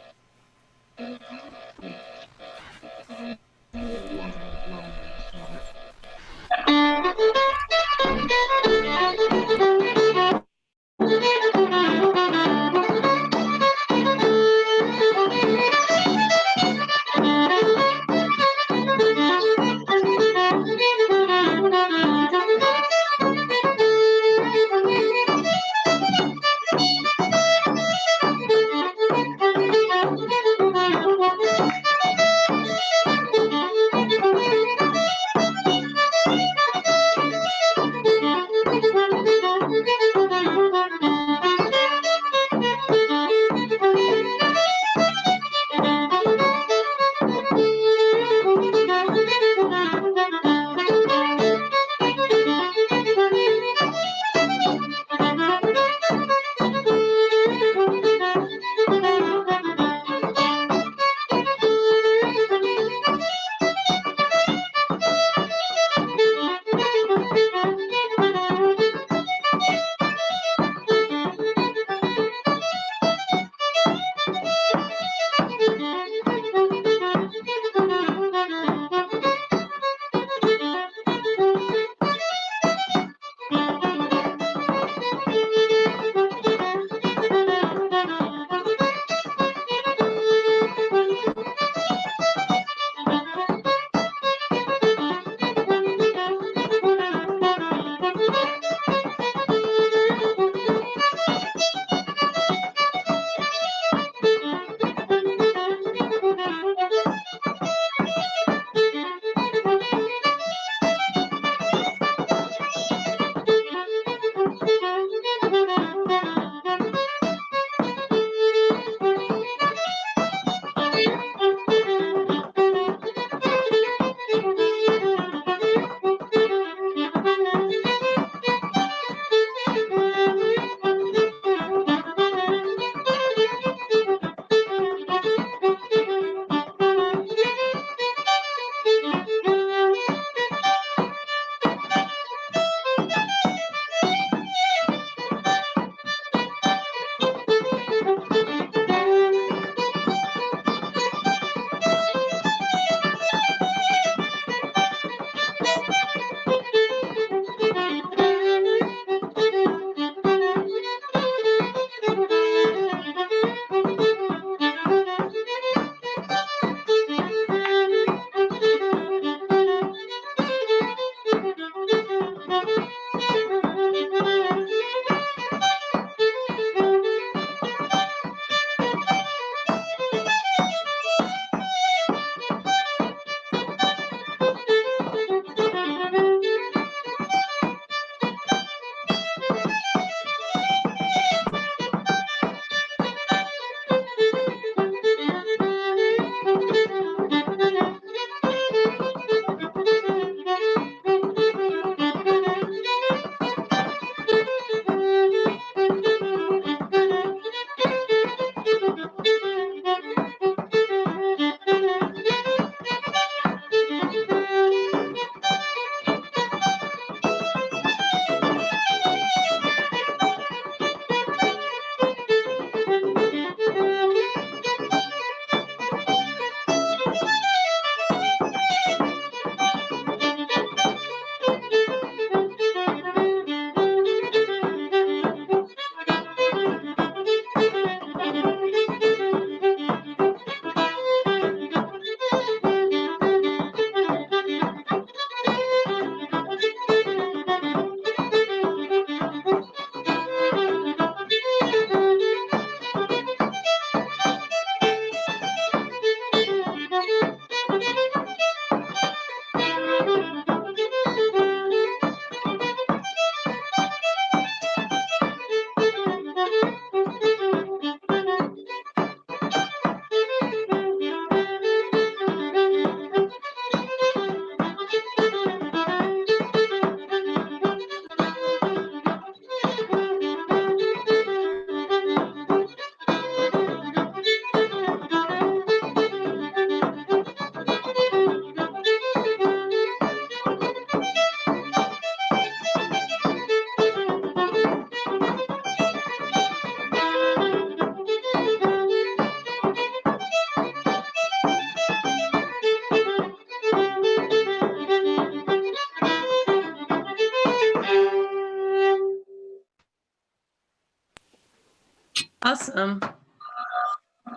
[SPEAKER 3] Awesome.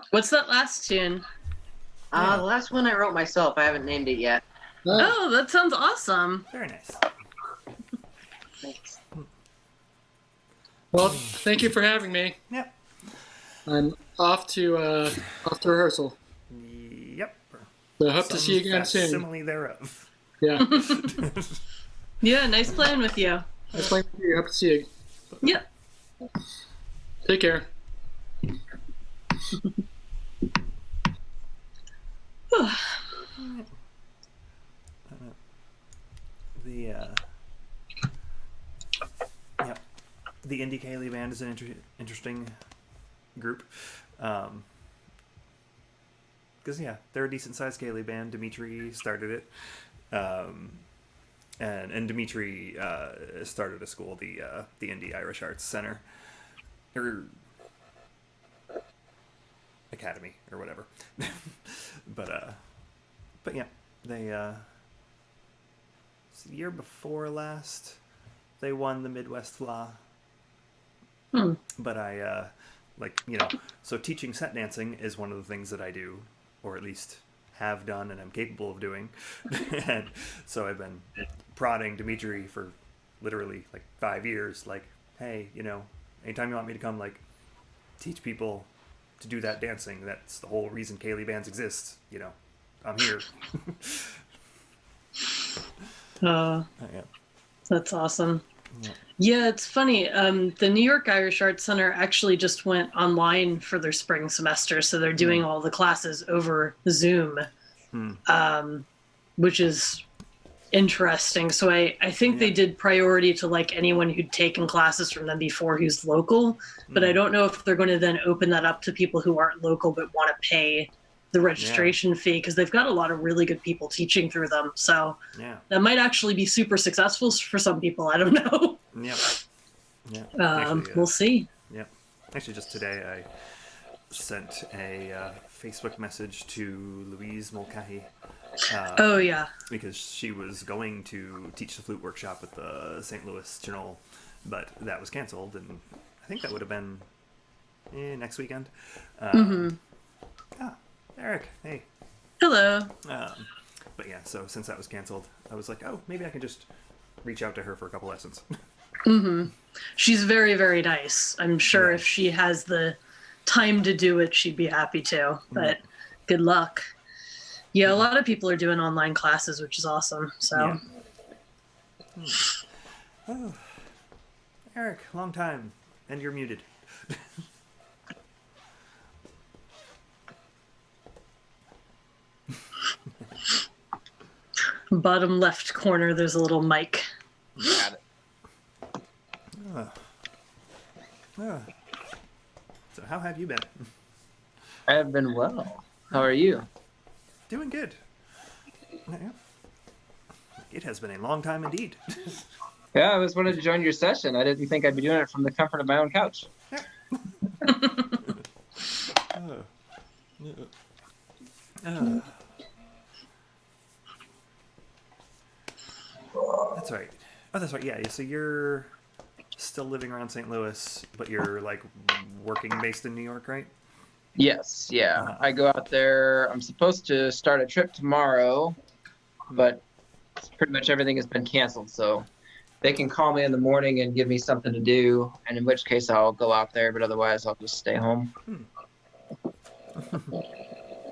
[SPEAKER 3] What's that last tune?
[SPEAKER 2] The last one I wrote myself. I haven't named it yet.
[SPEAKER 3] Oh, that sounds awesome.
[SPEAKER 1] Very nice.
[SPEAKER 2] Thanks.
[SPEAKER 5] Well, thank you for having me.
[SPEAKER 1] Yep.
[SPEAKER 5] I'm off to rehearsal.
[SPEAKER 1] Yep.
[SPEAKER 5] So I hope to see you again soon.
[SPEAKER 1] Simile thereof.
[SPEAKER 5] Yeah.
[SPEAKER 3] Yeah, nice playing with you.
[SPEAKER 5] Nice playing with you. Hope to see you.
[SPEAKER 3] Yep.
[SPEAKER 5] Take care.
[SPEAKER 1] The yep, the Indie Kaylee band is an interesting group, because they're a decent sized Kaylee band. Dimitri started it, and Dimitri started a school, the Indie Irish Arts Center, or Academy, or whatever. but yeah, they the year before last they won the Midwest Fla. But I so teaching set dancing is one of the things that I do, or at least have done and am capable of doing. And so I've been prodding Dimitri for literally like 5 years, like, hey, anytime you want me to come like teach people to do that dancing, that's the whole reason Kaylee bands exist, I'm here.
[SPEAKER 3] Yeah. That's awesome.
[SPEAKER 1] Yeah.
[SPEAKER 3] Yeah, it's funny. The New York Irish Arts Center actually just went online for their spring semester, so they're doing all the classes over Zoom, which is interesting. So I think they did priority to like anyone who'd taken classes from them before who's local, but I don't know if they're going to then open that up to people who aren't local but want to pay the registration fee, because they've got a lot of really good people teaching through them. So that might actually be super successful for some people. I don't know.
[SPEAKER 1] Yep. Yeah.
[SPEAKER 3] We'll see.
[SPEAKER 1] Yep. Actually, just today I sent a Facebook message to Louise Mulcahy.
[SPEAKER 3] Oh yeah.
[SPEAKER 1] Because she was going to teach the flute workshop at the St. Louis Chenol, but that was canceled, and I think that would have been next weekend. Eric, hey.
[SPEAKER 3] Hello.
[SPEAKER 1] But yeah, so since that was canceled, I was like, oh, maybe I can just reach out to her for a couple lessons.
[SPEAKER 3] She's very, very nice. I'm sure if she has the time to do it, she'd be happy to, but good luck. Yeah, a lot of people are doing online classes, which is awesome. So.
[SPEAKER 1] Yeah. Oh. Eric, long time, and you're muted.
[SPEAKER 3] Bottom left corner, there's a little mic.
[SPEAKER 2] Got it.
[SPEAKER 1] So how have you been?
[SPEAKER 6] I have been well. How are you?
[SPEAKER 1] Doing good. It has been a long time indeed.
[SPEAKER 6] Yeah, I was wanted to join your session. I didn't think I'd be doing it from the comfort of my own couch.
[SPEAKER 1] That's right. Oh, that's right. Yeah. So you're still living around St. Louis, but you're like working based in New York, right?
[SPEAKER 6] Yes, yeah. I go out there. I'm supposed to start a trip tomorrow, but pretty much everything has been canceled. So they can call me in the morning and give me something to do, and in which case I'll go out there, but otherwise I'll just stay home.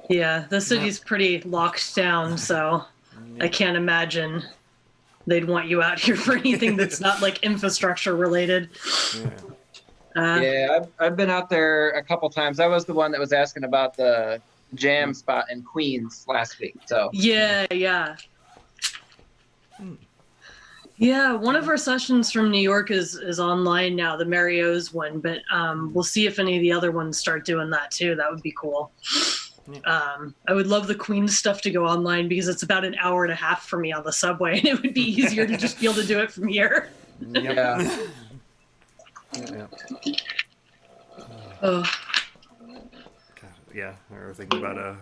[SPEAKER 3] Yeah, the city's pretty locked down, so I can't imagine they'd want you out here for anything that's not like infrastructure related.
[SPEAKER 6] Yeah, I've been out there a couple times. I was the one that was asking about the jam spot in Queens last week. So
[SPEAKER 3] Yeah. Yeah, one of our sessions from New York is online now, the Mario's one, but we'll see if any of the other ones start doing that too. That would be cool. I would love the Queens stuff to go online because it's about an hour and a half for me on the subway, and it would be easier to just be able to do it from here.
[SPEAKER 6] yeah.
[SPEAKER 3] Oh,
[SPEAKER 1] God, yeah. I was thinking about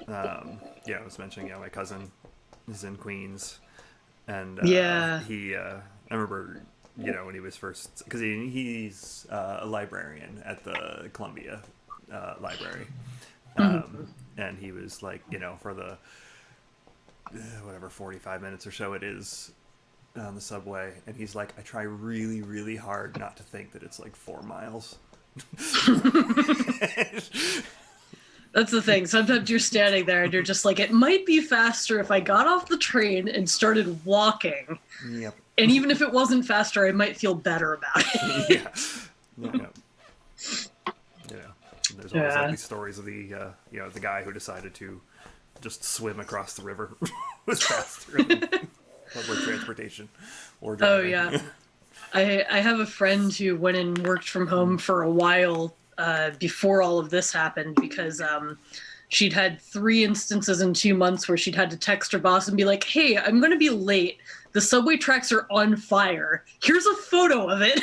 [SPEAKER 1] I was mentioning my cousin is in Queens, and
[SPEAKER 3] Yeah.
[SPEAKER 1] he I remember when he was first, because he's a librarian at the Columbia Library, and he was like, for the whatever 45 minutes or so it is on the subway, and he's like, I try really, really hard not to think that it's like 4 miles.
[SPEAKER 3] That's the thing. Sometimes you're standing there and you're just like, it might be faster if I got off the train and started walking.
[SPEAKER 1] Yep.
[SPEAKER 3] And even if it wasn't faster, I might feel better about it.
[SPEAKER 1] Yeah. There's always like these stories of the the guy who decided to just swim across the river was faster than public transportation or driving.
[SPEAKER 3] Oh yeah. I have a friend who went and worked from home for a while before all of this happened, because she'd had 3 instances in 2 months where she'd had to text her boss and be like, hey, I'm going to be late. The subway tracks are on fire. Here's a photo of it.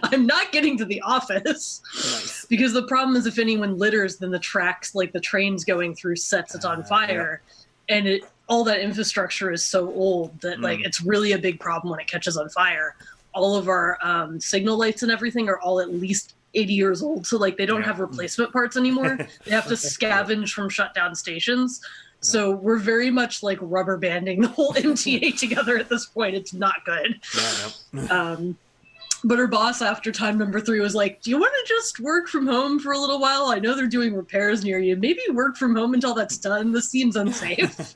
[SPEAKER 3] I'm not getting to the office. Nice. Because the problem is if anyone litters, then the tracks, like the trains going through, sets it on fire. Yeah. And all that infrastructure is so old that like it's really a big problem when it catches on fire. All of our signal lights and everything are all at least 80 years old. So like they don't have replacement parts anymore. They have to scavenge from shut down stations. So we're very much like rubber banding the whole MTA together at this point. It's not good. But her boss after time number 3 was like, do you want to just work from home for a little while? I know they're doing repairs near you. Maybe work from home until that's done. This seems unsafe.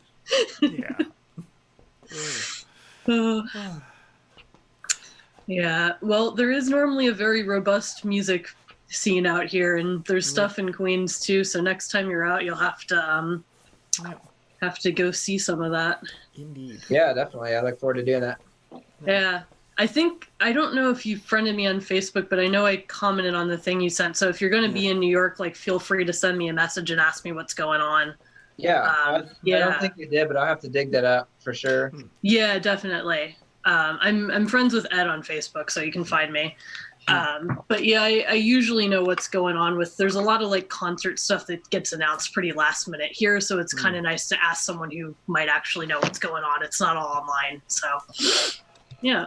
[SPEAKER 3] Yeah, well, there is normally a very robust music scene out here, and there's stuff in Queens too. So next time you're out, you'll have to go see some of that.
[SPEAKER 1] Indeed.
[SPEAKER 6] Yeah, definitely. I look forward to doing that.
[SPEAKER 3] Yeah, I don't know if you friended me on Facebook, but I know I commented on the thing you sent. So if you're going to be in New York, like, feel free to send me a message and ask me what's going on.
[SPEAKER 6] Yeah, I don't think you did, but I'll have to dig that up for sure.
[SPEAKER 3] Yeah, definitely. I'm friends with Ed on Facebook, so you can find me. But yeah, I usually know what's going on there's a lot of like concert stuff that gets announced pretty last minute here. So it's kind of nice to ask someone who might actually know what's going on. It's not all online. So yeah.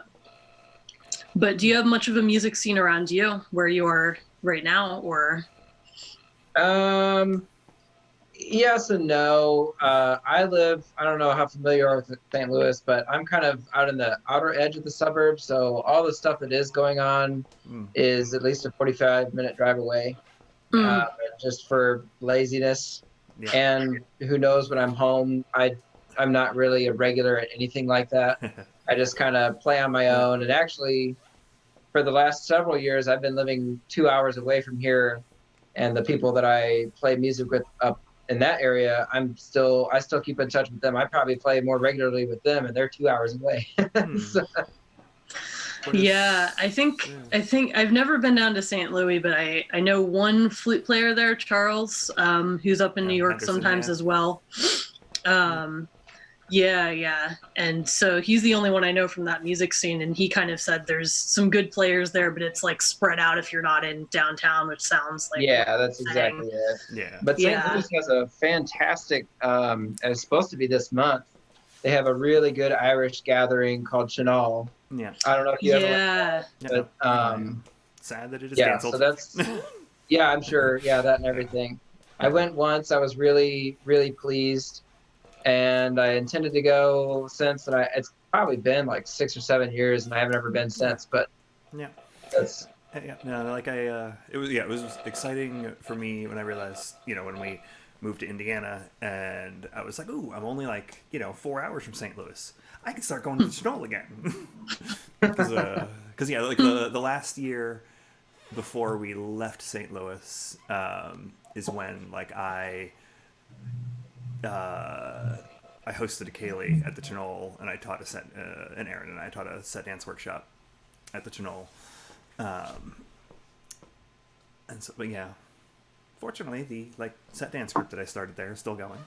[SPEAKER 3] But do you have much of a music scene around you where you are right now, or?
[SPEAKER 6] Yes and no. I don't know how familiar you are with St. Louis, but I'm kind of out in the outer edge of the suburbs. So all the stuff that is going on is at least a 45-minute drive away, just for laziness. Yeah. And who knows when I'm home, I'm not really a regular at anything like that. I just kind of play on my own. And actually, for the last several years, I've been living 2 hours away from here. And the people that I play music with up in that area, I still keep in touch with them. I probably play more regularly with them, and they're 2 hours away. So.
[SPEAKER 3] Yeah, I think I've never been down to St. Louis, but I know one flute player there, Charles, who's up in New York
[SPEAKER 1] Henderson,
[SPEAKER 3] sometimes as well. Yeah. And so he's the only one I know from that music scene, and he kind of said there's some good players there, but it's like spread out if you're not in downtown, which sounds like
[SPEAKER 6] that's exactly it.
[SPEAKER 1] Yeah.
[SPEAKER 6] But St. Louis has a fantastic, and it's supposed to be this month. They have a really good Irish gathering called Chenal.
[SPEAKER 1] Yeah.
[SPEAKER 6] I don't know if you ever went, but
[SPEAKER 1] sad that it is canceled.
[SPEAKER 6] So that's I'm sure. Yeah, that and everything. I went once. I was really, really pleased. And I intended to go since, and it's probably been like 6 or 7 years, and I haven't ever been since. But that's
[SPEAKER 1] it was exciting for me when I realized, when we moved to Indiana, and I was like, ooh, I'm only like 4 hours from St. Louis. I can start going to the Chenal again. Because the last year before we left St. Louis is when like I hosted a Kaylee at the Chenal, and I taught and Aaron and I taught a set dance workshop at the Chenal. And so, but yeah, fortunately, the set dance group that I started there is still going.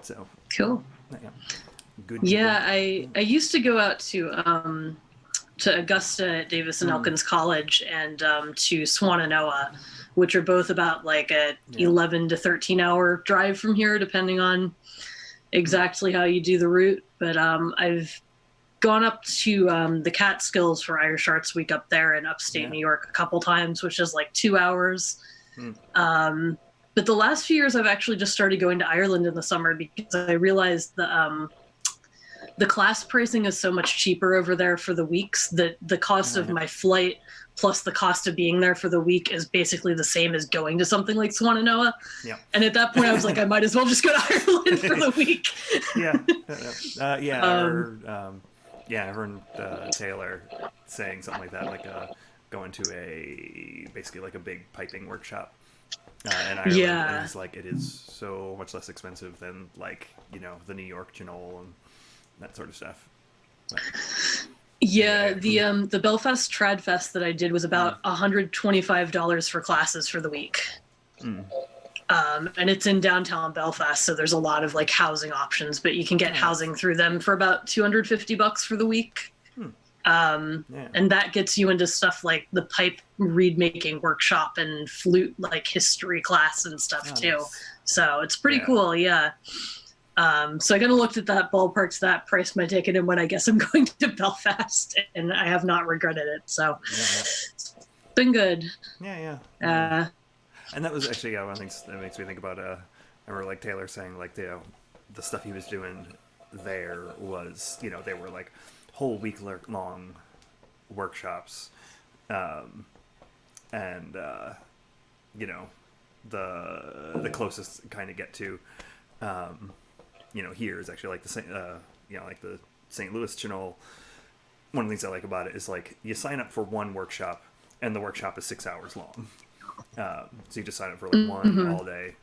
[SPEAKER 1] So
[SPEAKER 3] cool.
[SPEAKER 1] Yeah, good.
[SPEAKER 3] Yeah, I used to go out to Augusta at Davis and Elkins College and to Swannanoa, which are both about like a 11 to 13 hour drive from here, depending on exactly how you do the route. But I've gone up to the Catskills for Irish Arts Week up there in upstate
[SPEAKER 1] Yeah.
[SPEAKER 3] New York a couple times, which is like 2 hours.
[SPEAKER 1] Hmm.
[SPEAKER 3] But the last few years, I've actually just started going to Ireland in the summer because I realized the class pricing is so much cheaper over there for the weeks that the cost of
[SPEAKER 1] Yeah.
[SPEAKER 3] my flight plus the cost of being there for the week is basically the same as going to something like Swannanoa.
[SPEAKER 1] Yeah.
[SPEAKER 3] And at that point, I was like, I might as well just go to Ireland for the week.
[SPEAKER 1] Yeah. I heard Taylor saying something like that, like going to basically like a big piping workshop in Ireland.
[SPEAKER 3] Yeah.
[SPEAKER 1] And he's like, it is so much less expensive than like, the New York Janol and that sort of stuff. But,
[SPEAKER 3] Yeah, the Belfast Trad Fest that I did was about $125 for classes for the week.
[SPEAKER 1] Mm.
[SPEAKER 3] And it's in downtown Belfast, so there's a lot of like housing options, but you can get
[SPEAKER 1] Nice.
[SPEAKER 3] housing through them for about $250 for the week.
[SPEAKER 1] Yeah.
[SPEAKER 3] And that gets you into stuff like the pipe reed making workshop and flute like history class and stuff
[SPEAKER 1] Oh,
[SPEAKER 3] too.
[SPEAKER 1] nice.
[SPEAKER 3] So it's pretty
[SPEAKER 1] Yeah.
[SPEAKER 3] cool, yeah. So I kind of looked at that ballparks, that priced my ticket, and when I guess I'm going to Belfast, and I have not regretted it. So it's been good.
[SPEAKER 1] Yeah. And that was actually one of the things that makes me think about. I remember like Taylor saying like the stuff he was doing there was they were like whole week long workshops, and the closest kind of get to here is actually like the St. Louis Channel. One of the things I like about it is like you sign up for one workshop and the workshop is 6 hours long. So you just sign up for like one all day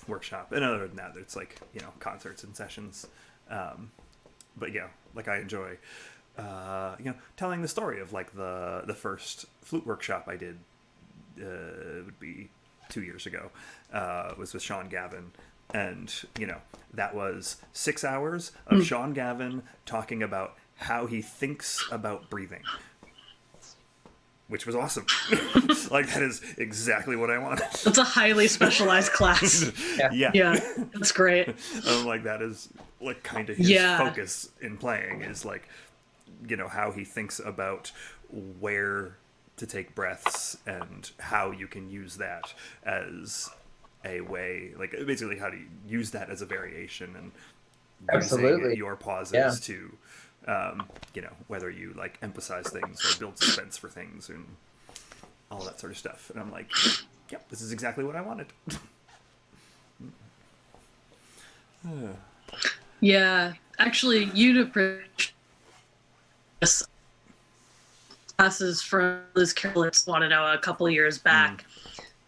[SPEAKER 1] workshop. And other than that, it's like, concerts and sessions. But yeah, like I enjoy, telling the story of like the first flute workshop I did, it would be 2 years ago, was with Sean Gavin. And, that was 6 hours of Sean Gavin talking about how he thinks about breathing, which was awesome. Like, that is exactly what I wanted.
[SPEAKER 3] That's a highly specialized class.
[SPEAKER 1] Yeah.
[SPEAKER 3] Yeah, that's great.
[SPEAKER 1] Like, that is, like, kind of his focus in playing is, like, how he thinks about where to take breaths and how you can use that as a way, like basically how to use that as a variation and
[SPEAKER 6] Absolutely.
[SPEAKER 1] using your pauses to, whether you like emphasize things or build suspense for things and all that sort of stuff. And I'm like, yep, this is exactly what I wanted.
[SPEAKER 3] Yeah, actually, you'd appreciate classes from Liz Carroll at Swannanoa a couple years back.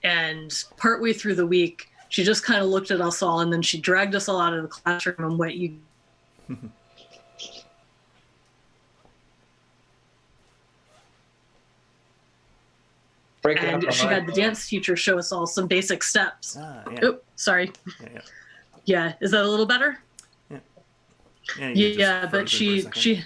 [SPEAKER 3] And partway through the week, she just kind of looked at us all and then she dragged us all out of the classroom and went,
[SPEAKER 6] Breaking up
[SPEAKER 3] and
[SPEAKER 6] on
[SPEAKER 3] she
[SPEAKER 6] mine.
[SPEAKER 3] had the dance teacher show us all some basic steps.
[SPEAKER 1] Yeah.
[SPEAKER 3] Oh, sorry.
[SPEAKER 1] Yeah.
[SPEAKER 3] Yeah, is that a little better?
[SPEAKER 1] Yeah, you just
[SPEAKER 3] Yeah, but
[SPEAKER 1] frozen for a second.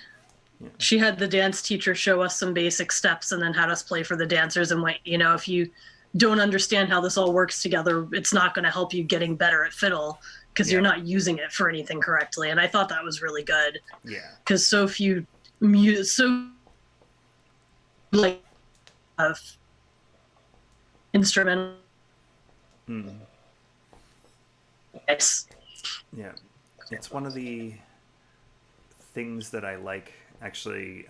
[SPEAKER 3] she had the dance teacher show us some basic steps and then had us play for the dancers and went, if you don't understand how this all works together, it's not going to help you getting better at fiddle because you're not using it for anything correctly. And I thought that was really good
[SPEAKER 1] Yeah.
[SPEAKER 3] because so few like instrumental. Yes.
[SPEAKER 1] Yeah, it's one of the things that I like, actually,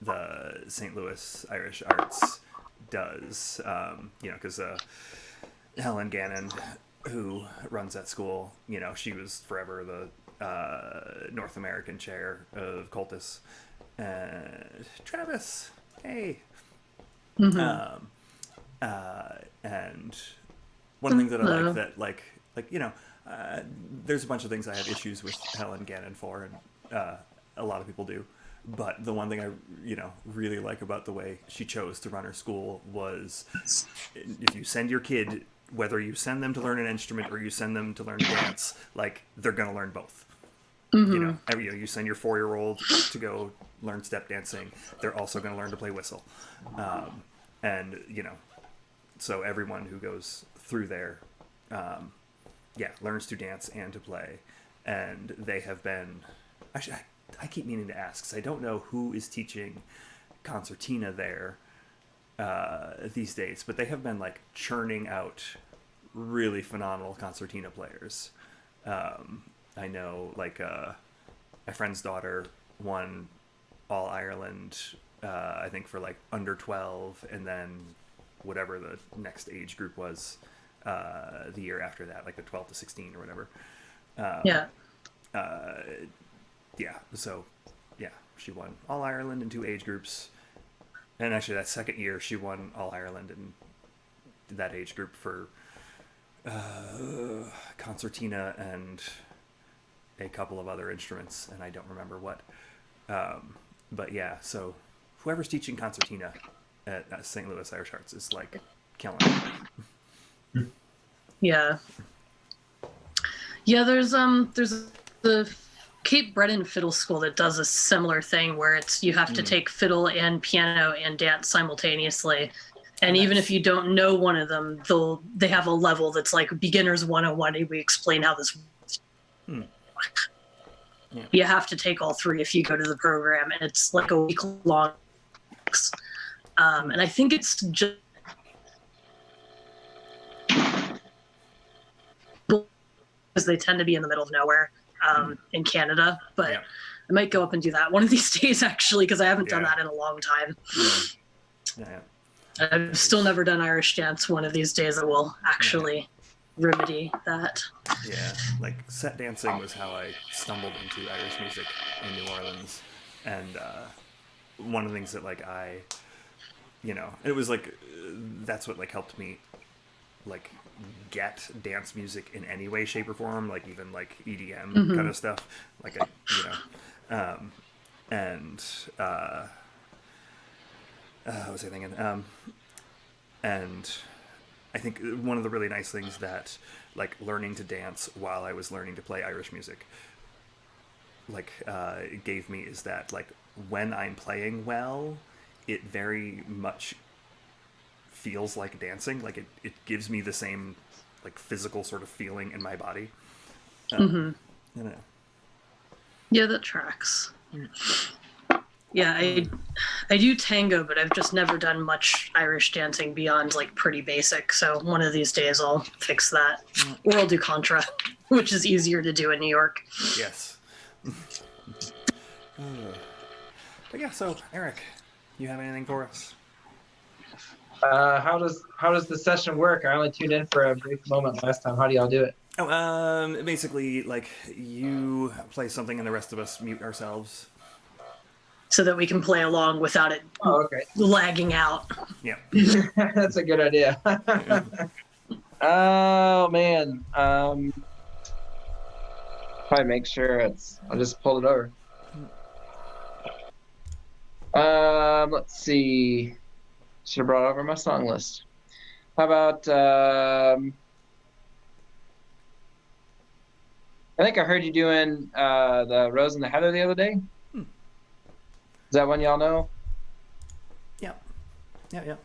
[SPEAKER 1] the St. Louis Irish Arts does, because Helen Gannon, who runs that school, she was forever the North American chair of Cultus. Travis, hey. And one of the things that I like that, there's a bunch of things I have issues with Helen Gannon for, and a lot of people do. But the one thing I, really like about the way she chose to run her school was if you send your kid, whether you send them to learn an instrument or you send them to learn to dance, like, they're going to learn both. You send your 4-year-old to go learn step dancing, they're also going to learn to play whistle. And, so everyone who goes through there, learns to dance and to play. And they have been, actually, I keep meaning to ask, because I don't know who is teaching concertina there these days, but they have been like churning out really phenomenal concertina players. I know, like, my friend's daughter won All Ireland, I think, for like under 12, and then whatever the next age group was the year after that, like the 12 to 16 or whatever.
[SPEAKER 3] Yeah.
[SPEAKER 1] Yeah, so yeah, she won All Ireland in 2 age groups. And actually, that second year, she won All Ireland in that age group for concertina and a couple of other instruments, and I don't remember what. But yeah, so whoever's teaching concertina at St. Louis Irish Arts is like killing it.
[SPEAKER 3] Yeah. Yeah, there's the Cape Breton Fiddle School that does a similar thing where it's you have to take fiddle and piano and dance simultaneously. And even if you don't know one of them, they have a level that's like beginners 101. We explain how this works.
[SPEAKER 1] Yeah.
[SPEAKER 3] You have to take all 3 if you go to the program, and it's like a week long. And I think it's just because they tend to be in the middle of nowhere in Canada, but
[SPEAKER 1] Yeah.
[SPEAKER 3] I might go up and do that one of these days, actually, because I haven't done
[SPEAKER 1] Yeah.
[SPEAKER 3] that in a long time.
[SPEAKER 1] Yeah.
[SPEAKER 3] I've still never done Irish dance. One of these days I will actually remedy that.
[SPEAKER 1] Yeah, like set dancing was how I stumbled into Irish music in New Orleans, and one of the things that like it was like that's what like helped me like get dance music in any way, shape, or form, like even like EDM kind of stuff, like and what was I thinking? And I think one of the really nice things that like learning to dance while I was learning to play Irish music like it gave me is that like when I'm playing well, it very much feels like dancing. Like it gives me the same like physical sort of feeling in my body. I don't know.
[SPEAKER 3] Yeah, that tracks. Yeah, I do tango, but I've just never done much Irish dancing beyond like pretty basic. So one of these days I'll fix that, or I'll do contra, which is easier to do in New York.
[SPEAKER 1] Yes. But yeah, so Eric, you have anything for us?
[SPEAKER 6] How does the session work? I only tuned in for a brief moment last time. How do y'all do it?
[SPEAKER 1] Oh, basically, like you play something and the rest of us mute ourselves.
[SPEAKER 3] So that we can play along without it
[SPEAKER 6] Oh, okay.
[SPEAKER 3] lagging out.
[SPEAKER 1] Yeah.
[SPEAKER 6] That's a good idea. Oh man. Probably make sure I'll just pull it over. Let's see. Should have brought over my song list. How about I think I heard you doing the Rose and the Heather the other day. Is that one y'all know?
[SPEAKER 1] Yeah. Yeah.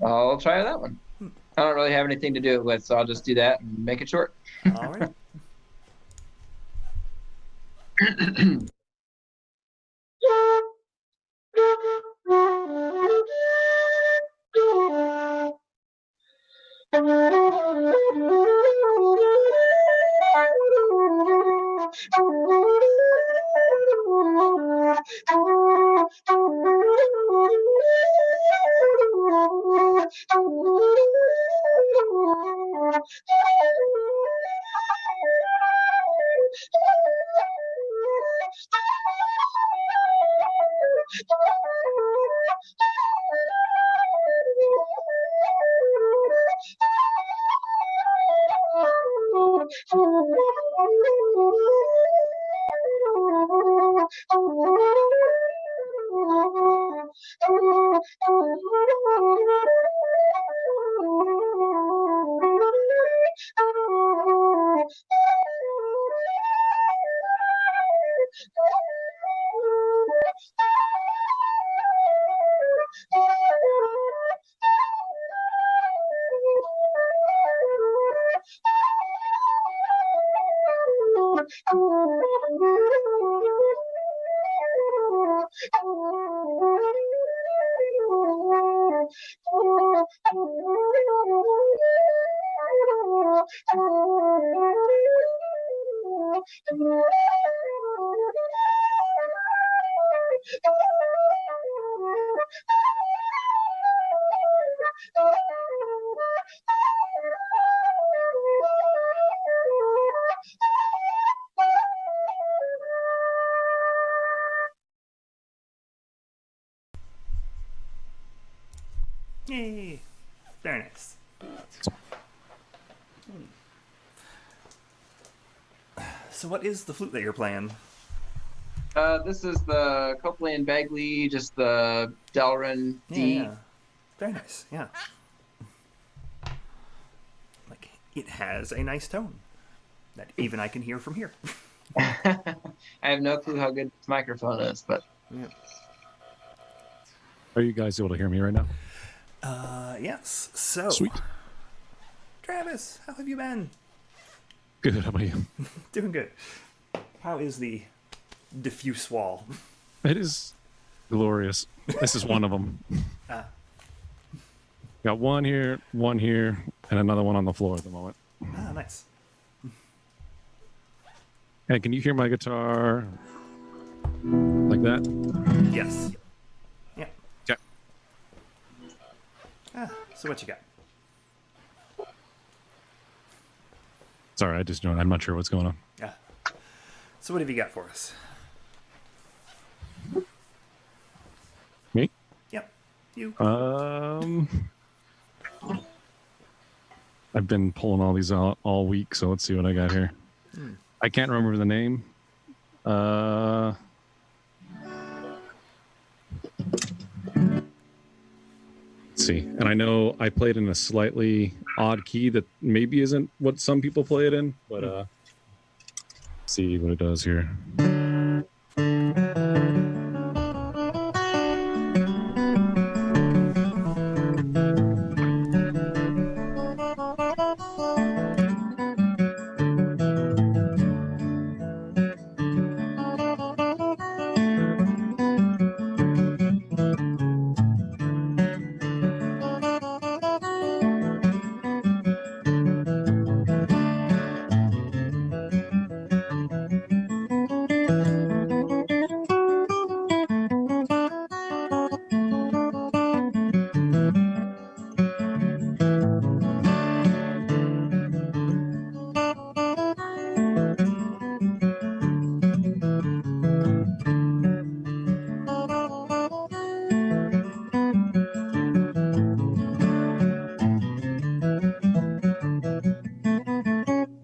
[SPEAKER 6] I'll try that one. I don't really have anything to do it with, so I'll just do that and make it short.
[SPEAKER 1] All right. Yay! Very nice. So, what is the flute that you're playing?
[SPEAKER 6] This is the Copley and Bagley, just the Delrin D.
[SPEAKER 1] Yeah. Very nice. Yeah. Like, it has a nice tone that even I can hear from here.
[SPEAKER 6] I have no clue how good this microphone is, but
[SPEAKER 7] Are you guys able to hear me right now?
[SPEAKER 1] Yes. So,
[SPEAKER 7] Sweet.
[SPEAKER 1] Travis, how have you been?
[SPEAKER 7] Good. How about you?
[SPEAKER 1] Doing good. How is the diffuse wall?
[SPEAKER 7] It is glorious. This is one of them.
[SPEAKER 1] Ah.
[SPEAKER 7] Got one here, and another one on the floor at the moment.
[SPEAKER 1] Ah, nice.
[SPEAKER 7] And can you hear my guitar like that?
[SPEAKER 1] Yes. Yeah.
[SPEAKER 7] Okay.
[SPEAKER 1] Ah, so what you got?
[SPEAKER 7] Sorry, I just joined. I'm not sure what's going on.
[SPEAKER 1] Yeah. So what have you got for us?
[SPEAKER 7] Me?
[SPEAKER 1] Yep. You.
[SPEAKER 7] I've been pulling all these out all week, so let's see what I got here. I can't remember the name. Let's see. And I know I played in a slightly odd key that maybe isn't what some people play it in, but let's see what it does here.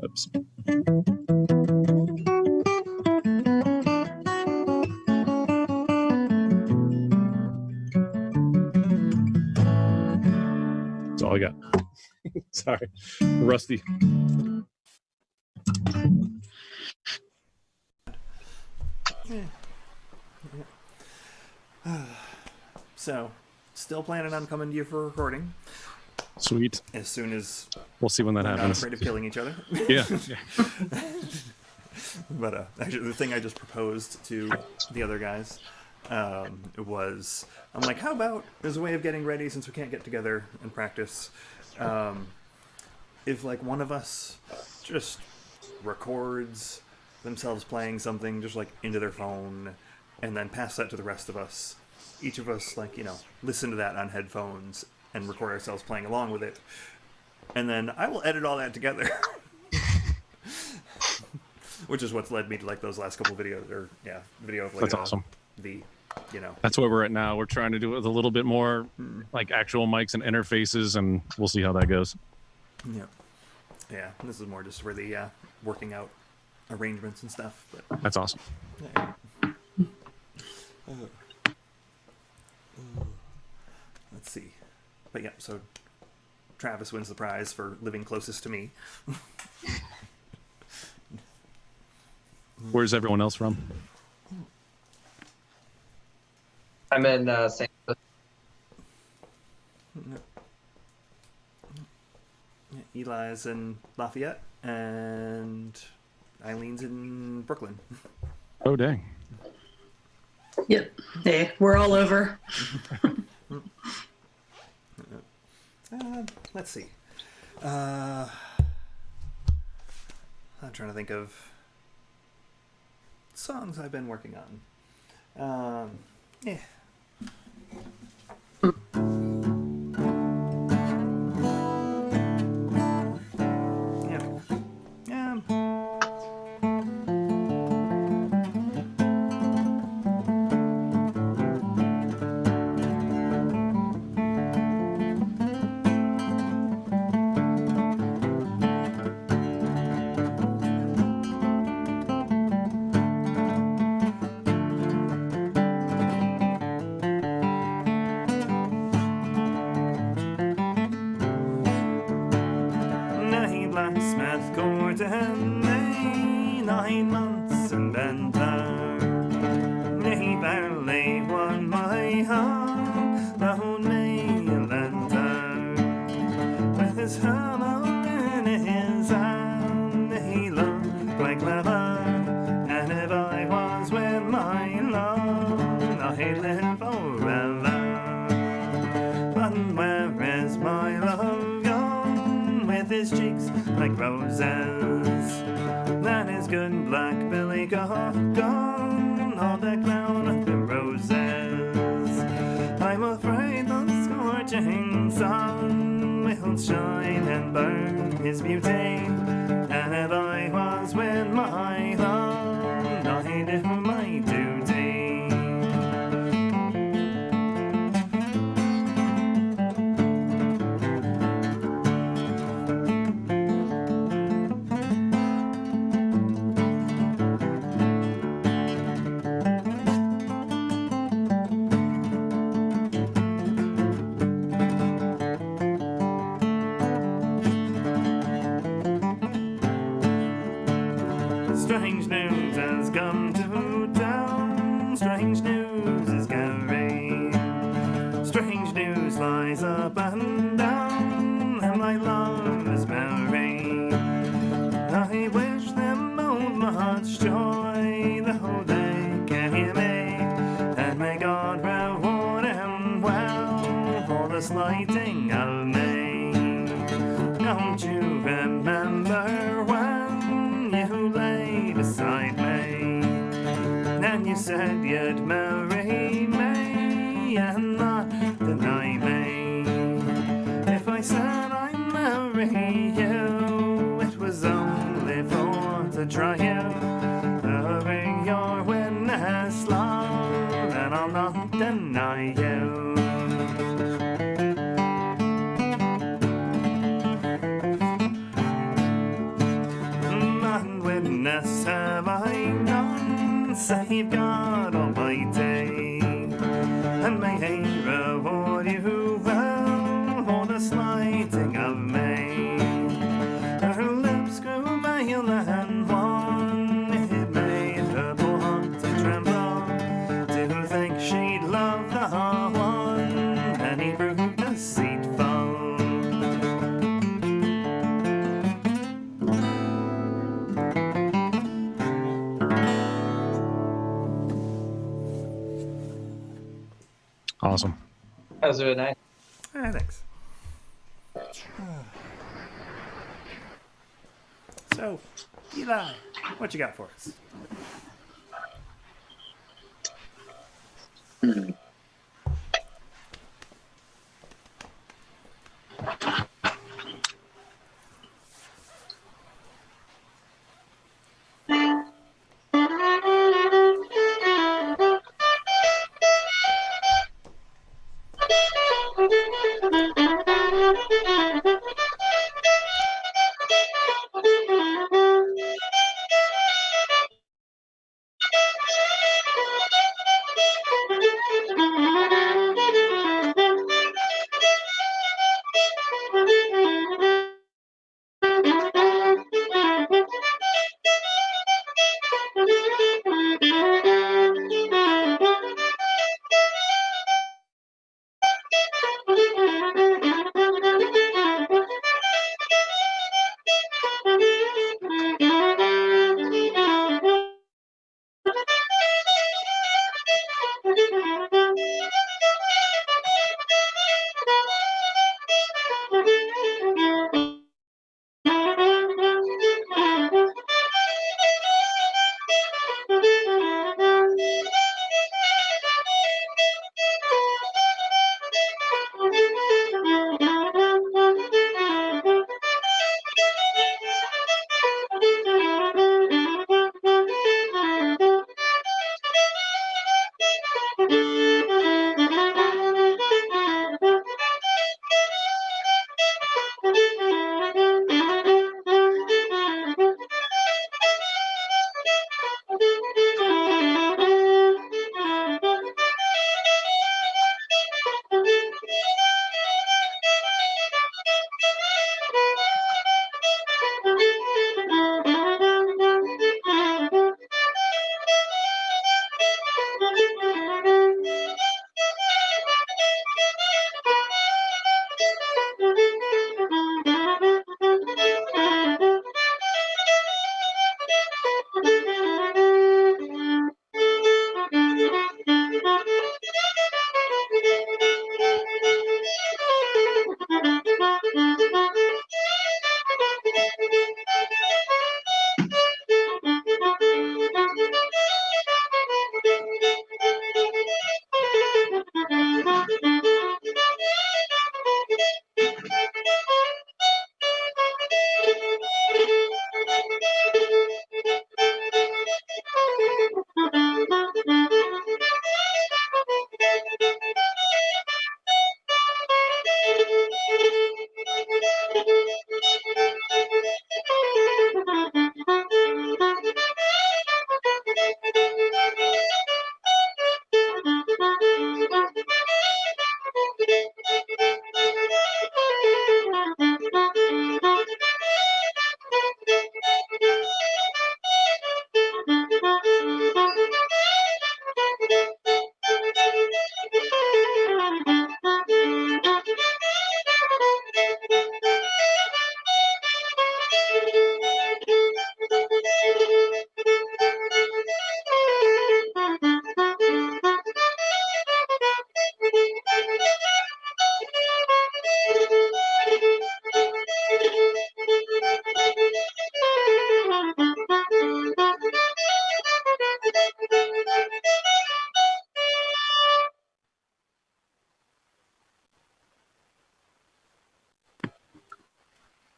[SPEAKER 7] Oops. That's all I got. Sorry. Rusty.
[SPEAKER 1] So, still planning on coming to you for recording
[SPEAKER 7] Sweet.
[SPEAKER 1] as soon as
[SPEAKER 7] We'll see when that
[SPEAKER 1] we're not
[SPEAKER 7] happens.
[SPEAKER 1] afraid of killing each other.
[SPEAKER 7] Yeah.
[SPEAKER 1] But actually, the thing I just proposed to the other guys was, I'm like, how about, as a way of getting ready, since we can't get together and practice, if like one of us just records themselves playing something just like into their phone and then pass that to the rest of us. Each of us, like, listen to that on headphones and record ourselves playing along with it. And then I will edit all that together. Which is what's led me to like those last couple videos, or video of like
[SPEAKER 7] That's awesome.
[SPEAKER 1] the,
[SPEAKER 7] That's where we're at now. We're trying to do it with a little bit more like actual mics and interfaces, and we'll see how that goes.
[SPEAKER 1] yeah. This is more just for the working out arrangements and stuff. But
[SPEAKER 7] That's awesome.
[SPEAKER 1] yeah. Let's see. But yeah, so Travis wins the prize for living closest to me.
[SPEAKER 7] Where's everyone else from?
[SPEAKER 6] I'm in St. Louis.
[SPEAKER 1] Eli's in Lafayette, and Eileen's in Brooklyn.
[SPEAKER 7] Oh, dang.
[SPEAKER 3] Yep. Hey, we're all over.
[SPEAKER 1] Let's see. I'm trying to think of songs I've been working on. Yeah. Yeah. Nay, blacksmith Gordon, nay, 9 months in Bentler. Nay, barely won my heart, load me a lantern. With his hammer in his hand, he looked quite clever. And if I was with my love, I'd live forever. But where is my love gone, with his cheeks like roses? That is good black Billy gone, all the crown of the roses. I'm afraid the scorching sun will shine and burn his beauty. And if I was with my love, I'd do my duty. Strange news has come to town, strange news is carried. Strange news flies up and down, and my love is married. I wish them both much joy, though they can't hear me. And may God reward him well for the slighting of me. Don't you remember when you lay beside me, and you said you'd marry me and not deny me? If I said I'd marry you, it was only for to try you. Bring your witness, love, and I'll not deny you. Witness have I none, save God Almighty, and may He reward you well for the slighting of me. Her lips grew pale and wan, it made her poor heart to tremble, to think she'd love the one, and he proved deceitful.
[SPEAKER 7] Awesome.
[SPEAKER 6] That was really nice.
[SPEAKER 1] Thanks. So, Eli, what you got for us?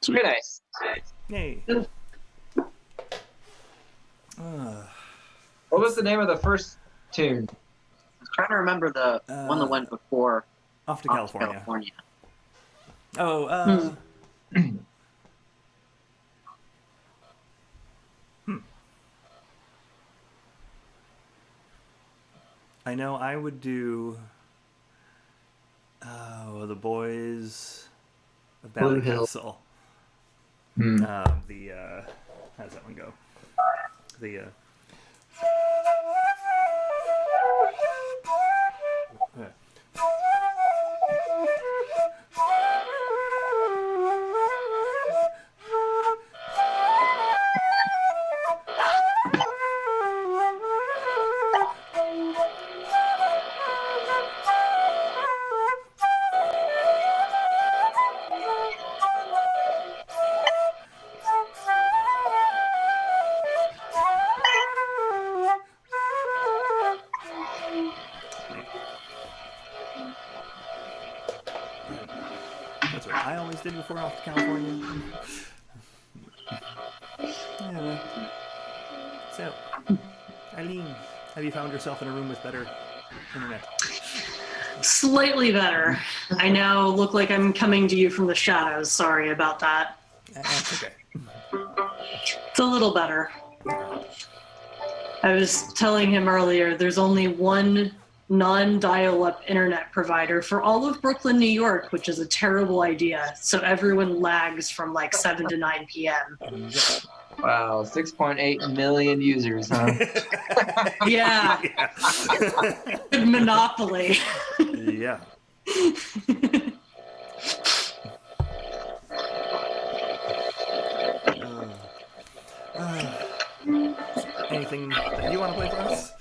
[SPEAKER 6] Very nice.
[SPEAKER 1] Yay.
[SPEAKER 6] What was the name of the first tune?
[SPEAKER 2] I was trying to remember the one that went before
[SPEAKER 1] Off to
[SPEAKER 2] Off to
[SPEAKER 1] California. Oh, I know I would do the Boys of
[SPEAKER 2] Blue
[SPEAKER 1] Valley
[SPEAKER 2] Hill.
[SPEAKER 1] Castle. How does that one go? That's what I always did before Off to California. Yeah. So, Eileen, have you found yourself in a room with better internet?
[SPEAKER 3] Slightly better. I now look like I'm coming to you from the shadows. Sorry about that.
[SPEAKER 1] That's okay.
[SPEAKER 3] It's a little better. I was telling him earlier, there's only one non-dial-up internet provider for all of Brooklyn, New York, which is a terrible idea. So everyone lags from like 7 to 9 p.m.
[SPEAKER 6] Wow, 6.8 million users, huh?
[SPEAKER 3] Yeah. Good monopoly.
[SPEAKER 1] Yeah. Anything that you want to play for us?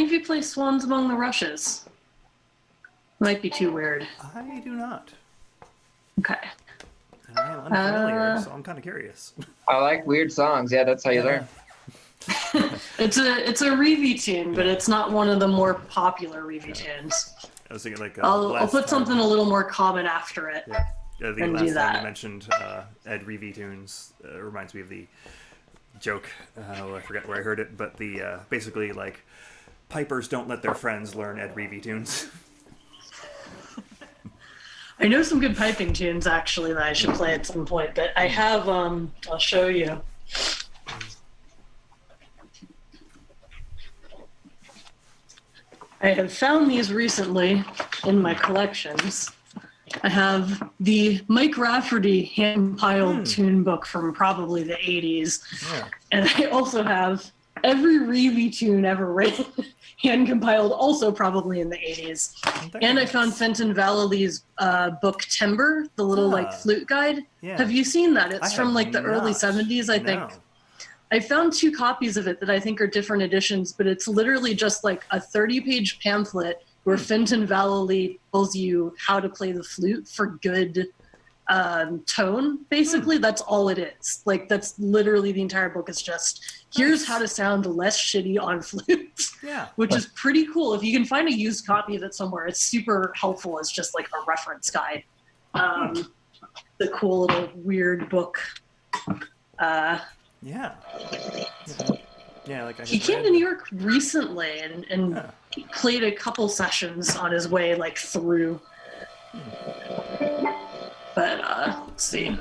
[SPEAKER 3] of you play Swans Among the Rushes? Might be too weird.
[SPEAKER 1] I do not.
[SPEAKER 3] Okay.
[SPEAKER 1] And I am unfamiliar, so I'm kind of curious.
[SPEAKER 6] I like weird songs. Yeah, that's how you learn.
[SPEAKER 3] It's a Reeve tune, but it's not one of the more popular Reeve tunes.
[SPEAKER 1] I was thinking like
[SPEAKER 3] I'll
[SPEAKER 1] last
[SPEAKER 3] put
[SPEAKER 1] time-
[SPEAKER 3] something a little more common after it.
[SPEAKER 1] Yeah, the
[SPEAKER 3] and
[SPEAKER 1] last
[SPEAKER 3] do
[SPEAKER 1] time
[SPEAKER 3] that.
[SPEAKER 1] you mentioned Ed Reeve tunes reminds me of the joke. I forget where I heard it, but the basically like pipers don't let their friends learn Ed Reeve tunes.
[SPEAKER 3] I know some good piping tunes actually that I should play at some point, but I have I'll show you. I have found these recently in my collections. I have the Mike Rafferty hand-compiled tune book from probably the 80s.
[SPEAKER 1] Yeah.
[SPEAKER 3] And I also have every Reeve tune ever written, hand-compiled, also probably in the 80s. And I found Fenton Vallely's book Timber, the little like flute guide.
[SPEAKER 1] Yeah.
[SPEAKER 3] Have you seen that? It's
[SPEAKER 1] I
[SPEAKER 3] from
[SPEAKER 1] have
[SPEAKER 3] like the early
[SPEAKER 1] not.
[SPEAKER 3] 70s, I think.
[SPEAKER 1] No.
[SPEAKER 3] I found 2 copies of it that I think are different editions, but it's literally just like a 30-page pamphlet where Fenton Vallely tells you how to play the flute for good tone. Basically, that's all it is. Like, that's literally the entire book. It's just, here's how to sound less shitty on flute,
[SPEAKER 1] Yeah.
[SPEAKER 3] which is pretty cool. If you can find a used copy of it somewhere, it's super helpful as just like a reference guide. The cool little weird book.
[SPEAKER 1] Yeah. Yeah, like I
[SPEAKER 3] He
[SPEAKER 1] had
[SPEAKER 3] came
[SPEAKER 1] read-
[SPEAKER 3] to New York recently and played a couple sessions on his way like through. But let's see.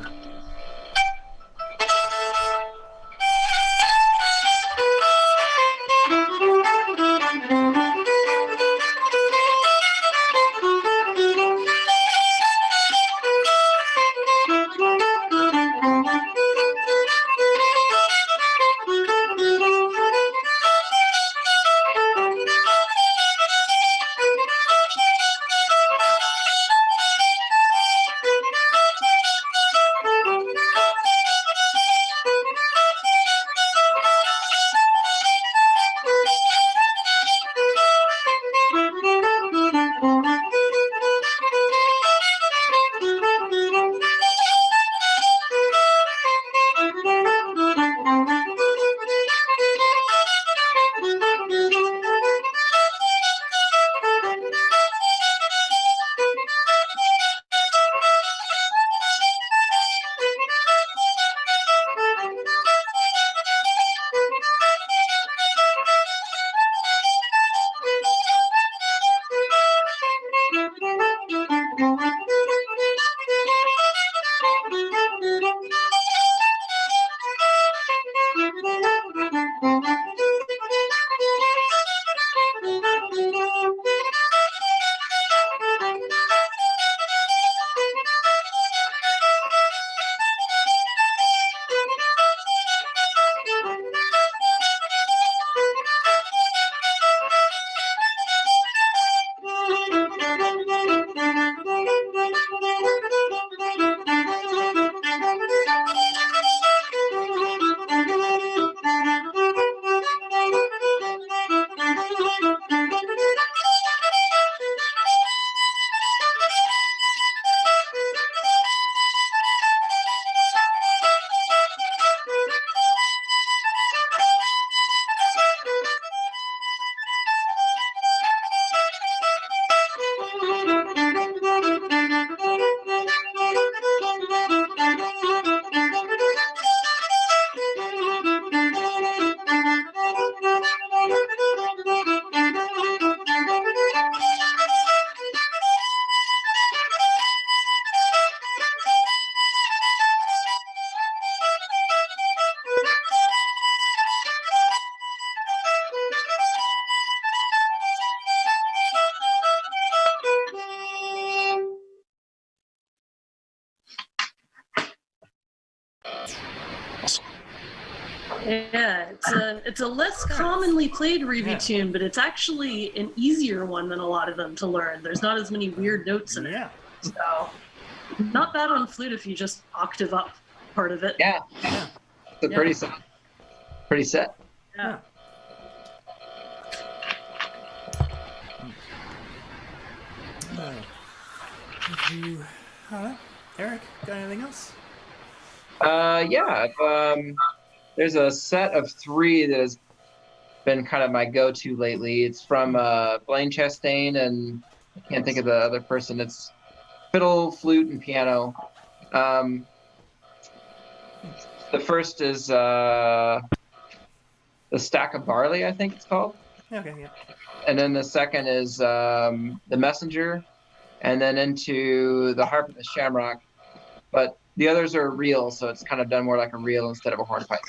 [SPEAKER 3] Yeah, it's a less commonly played Reeve tune, but it's actually an easier one than a lot of them to learn. There's not as many weird notes in it.
[SPEAKER 1] Yeah.
[SPEAKER 3] So, not bad on flute if you just octave up part of it.
[SPEAKER 6] Yeah. It's a pretty set.
[SPEAKER 3] Yeah.
[SPEAKER 1] Eric, got anything else?
[SPEAKER 6] Yeah. There's a set of 3 that has been kind of my go-to lately. It's from Blaine Chastain, and I can't think of the other person. It's fiddle, flute, and piano. The first is The Stack of Barley, I think it's called.
[SPEAKER 1] Okay, yeah.
[SPEAKER 6] And then the second is The Messenger, and then into The Harp of the Shamrock. But the others are reel, so it's kind of done more like a reel instead of a hornpipe.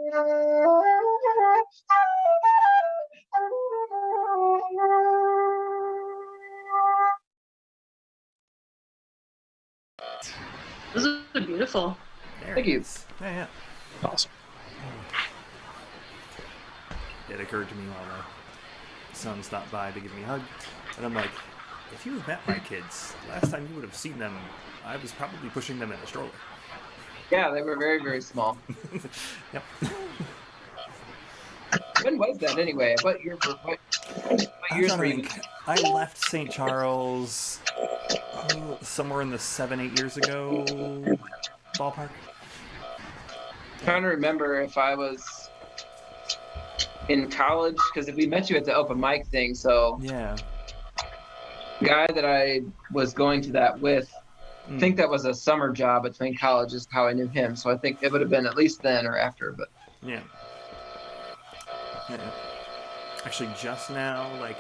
[SPEAKER 3] Those are beautiful.
[SPEAKER 1] There
[SPEAKER 6] Thank
[SPEAKER 1] it
[SPEAKER 6] you.
[SPEAKER 1] is. Yeah.
[SPEAKER 7] Awesome.
[SPEAKER 1] It occurred to me while my son stopped by to give me a hug, and I'm like, if you had met my kids, last time you would have seen them, I was probably pushing them in a stroller.
[SPEAKER 6] Yeah, they were very, very small.
[SPEAKER 1] Yep.
[SPEAKER 6] When was that anyway? What year? What years were you?
[SPEAKER 1] I left St. Charles somewhere in the 7-8 years ago ballpark.
[SPEAKER 6] Trying to remember if I was in college, because we met you at the open mic thing. So
[SPEAKER 1] Yeah.
[SPEAKER 6] the guy that I was going to that with, I think that was a summer job between colleges. How I knew him. So I think it would have been at least then or after. But
[SPEAKER 1] Yeah. Yeah. Actually, just now, like,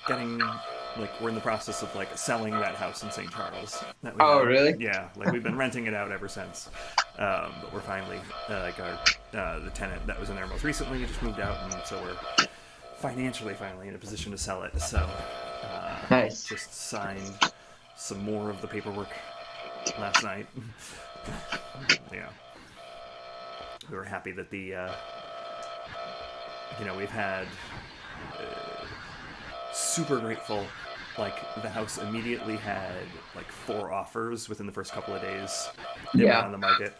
[SPEAKER 1] we're in the process of, like, selling that house in St. Charles. That we
[SPEAKER 6] Oh,
[SPEAKER 1] had.
[SPEAKER 6] really?
[SPEAKER 1] Yeah. Like, we've been renting it out ever since. But we're finally, the tenant that was in there most recently just moved out, and so we're financially finally in a position to sell it. So,
[SPEAKER 6] Nice.
[SPEAKER 1] just signed some more of the paperwork last night. Yeah. We were happy that we've had super grateful. Like, the house immediately had like 4 offers within the first couple of days it went on the market,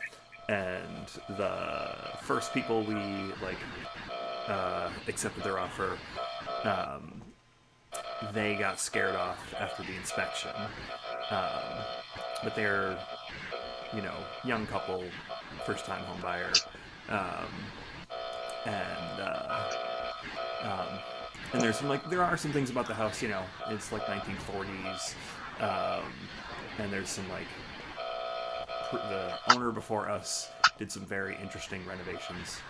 [SPEAKER 1] and the first people we accepted their offer, they got scared off after the inspection, but they're young couple, first time home buyer, and there's there are some things about the house, it's like 1940s, and there's some the owner before us did some very interesting renovations,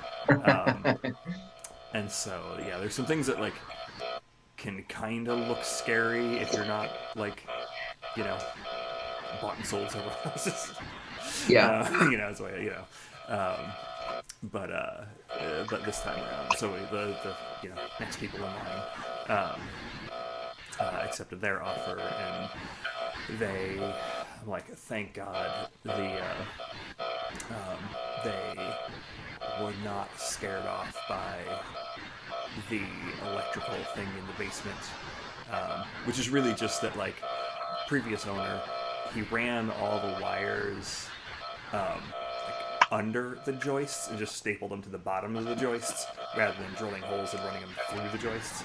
[SPEAKER 1] and so yeah, there's some things that can kind of look scary if you're not bought and sold several houses.
[SPEAKER 6] Yeah.
[SPEAKER 1] It's like, but this time around, so the next people in line accepted their offer, and they, thank God, they were not scared off by the electrical thing in the basement, which is really just that previous owner, he ran all the wires under the joists and just stapled them to the bottom of the joists rather than drilling holes and running them through the joists.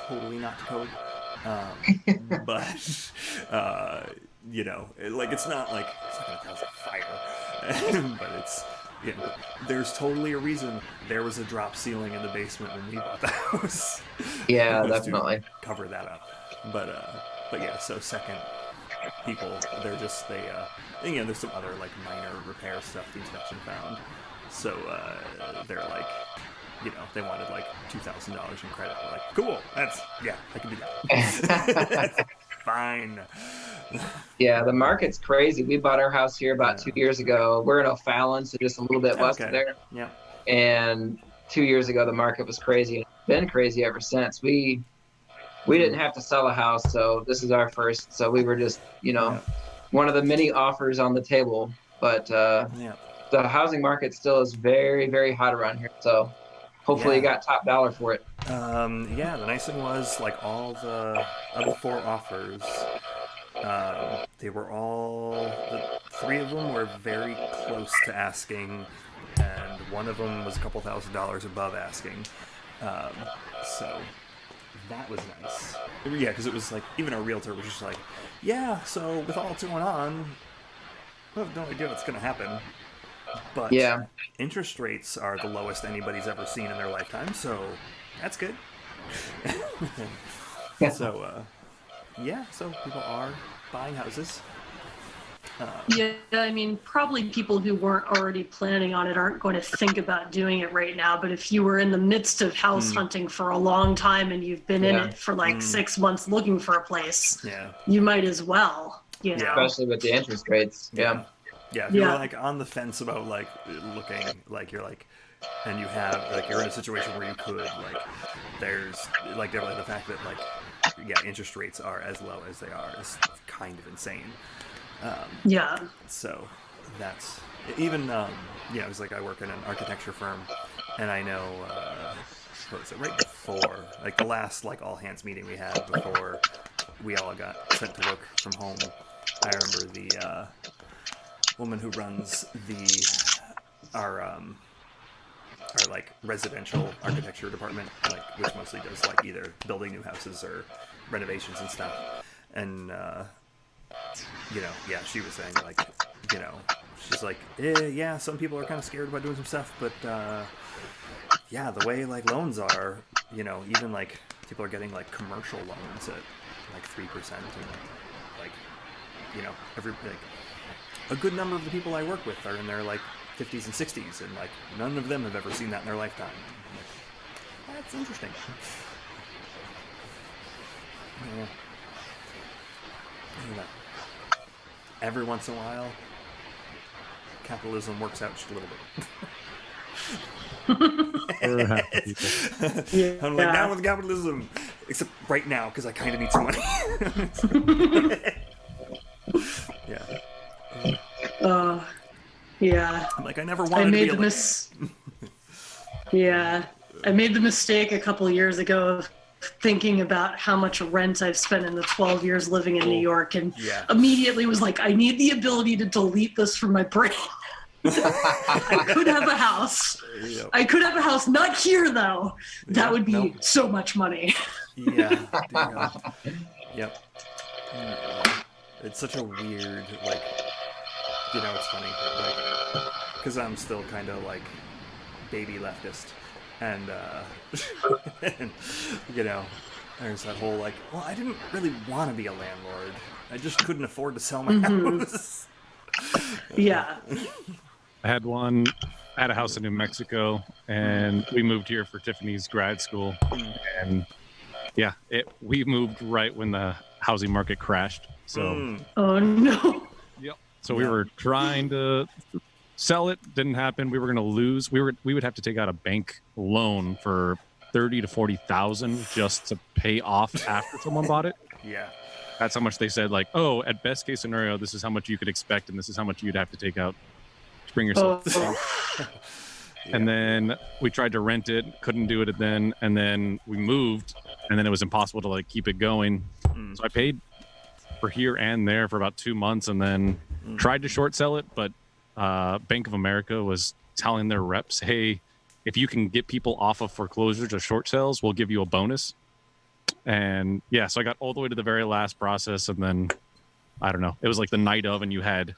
[SPEAKER 1] Totally not to code. But it's not going to cause a fire. But it's, there's totally a reason there was a drop ceiling in the basement when we bought the house.
[SPEAKER 6] Yeah,
[SPEAKER 1] Was to
[SPEAKER 6] definitely.
[SPEAKER 1] cover that up. But yeah, so second people, they're just, there's some other minor repair stuff the inspection found. So they're they wanted $2,000 in credit. We're like, cool, I can do that. Fine.
[SPEAKER 6] Yeah, the market's crazy. We bought our house here about 2 years ago. We're in O'Fallon, so just a little bit west of there.
[SPEAKER 1] Yeah.
[SPEAKER 6] And 2 years ago, the market was crazy. It's been crazy ever since. We didn't have to sell a house, so this is our first. So we were just, one of the many offers on the table. But the housing market still is very, very hot around here. So hopefully you got top dollar for it.
[SPEAKER 1] The nice thing was, all the other 4 offers, they were all, 3 of them were very close to asking, and one of them was a couple $1,000s above asking. So that was nice. Yeah, because it was even our realtor was just so with all that's going on, I have no idea what's going to happen. But interest rates are the lowest anybody's ever seen in their lifetime, so that's good. So, so people are buying houses.
[SPEAKER 3] Yeah, I mean, probably people who weren't already planning on it aren't going to think about doing it right now. But if you were in the midst of house hunting for a long time and you've been in it for 6 months looking for a place, you might as well,
[SPEAKER 6] Especially with the interest rates. Yeah.
[SPEAKER 1] Yeah, if you're
[SPEAKER 3] Yeah.
[SPEAKER 1] like on the fence about like looking, like you're like, and you have like you're in a situation where you could like, there's like definitely the fact that like, yeah, interest rates are as low as they are is kind of insane.
[SPEAKER 3] Yeah.
[SPEAKER 1] So that's even yeah, it was like I work in an architecture firm, and I know what was it, right before like the last like all hands meeting we had before we all got sent to work from home. I remember the woman who runs our like residential architecture department, like which mostly does like either building new houses or renovations and stuff. And you know, yeah, she was saying like, you know, she's like, yeah, some people are kind of scared about doing some stuff, but yeah, the way like loans are, you know, even like people are getting like commercial loans at like 3%, and like, you know, like a good number of the people I work with are in their like 50s and 60s, and like none of them have ever seen that in their lifetime. I'm like, that's interesting. Yeah. You know, every once in a while, capitalism works out just a little bit.
[SPEAKER 7] For half the people.
[SPEAKER 3] Yeah.
[SPEAKER 1] I'm like, down with capitalism, except right now because I kind of need some money. Yeah.
[SPEAKER 3] Yeah.
[SPEAKER 1] I'm like, I never
[SPEAKER 3] I
[SPEAKER 1] wanted to
[SPEAKER 3] made
[SPEAKER 1] be
[SPEAKER 3] the Yeah. I made the mistake a couple of years ago of thinking about how much rent I've spent in the 12 years living in New York, and
[SPEAKER 1] Yeah.
[SPEAKER 3] immediately was like, I need the ability to delete this from my brain. I could have a house.
[SPEAKER 1] Yep.
[SPEAKER 3] I could have a house, not here though. That
[SPEAKER 1] Yeah,
[SPEAKER 3] would be
[SPEAKER 1] nope.
[SPEAKER 3] so much money.
[SPEAKER 1] Yeah. Yep. It's such a weird, like, you know, it's funny, like, because I'm still kind of like baby leftist, and, and, you know, there's that whole like, well, I didn't really want to be a landlord. I just couldn't afford to sell my house.
[SPEAKER 3] Yeah.
[SPEAKER 7] I had a house in New Mexico, and we moved here for Tiffany's grad school. And yeah, we moved right when the housing market crashed. So,
[SPEAKER 1] Mm.
[SPEAKER 3] Oh no.
[SPEAKER 7] yep. So we were trying to sell it, didn't happen. We were going to lose. We would have to take out a bank loan for 30 to 40,000 just to pay off after someone bought it.
[SPEAKER 1] Yeah.
[SPEAKER 7] That's how much they said. Like, oh, at best case scenario, this is how much you could expect, and this is how much you'd have to take out to bring yourself.
[SPEAKER 3] Oh.
[SPEAKER 7] And then we tried to rent it, couldn't do it then, and then we moved, and then it was impossible to like keep it going. So I paid for here and there for about 2 months, and then tried to short sell it, but Bank of America was telling their reps, hey, if you can get people off of foreclosures or short sales, we'll give you a bonus. And yeah, so I got all the way to the very last process, and then I don't know, it was like the night of, and you had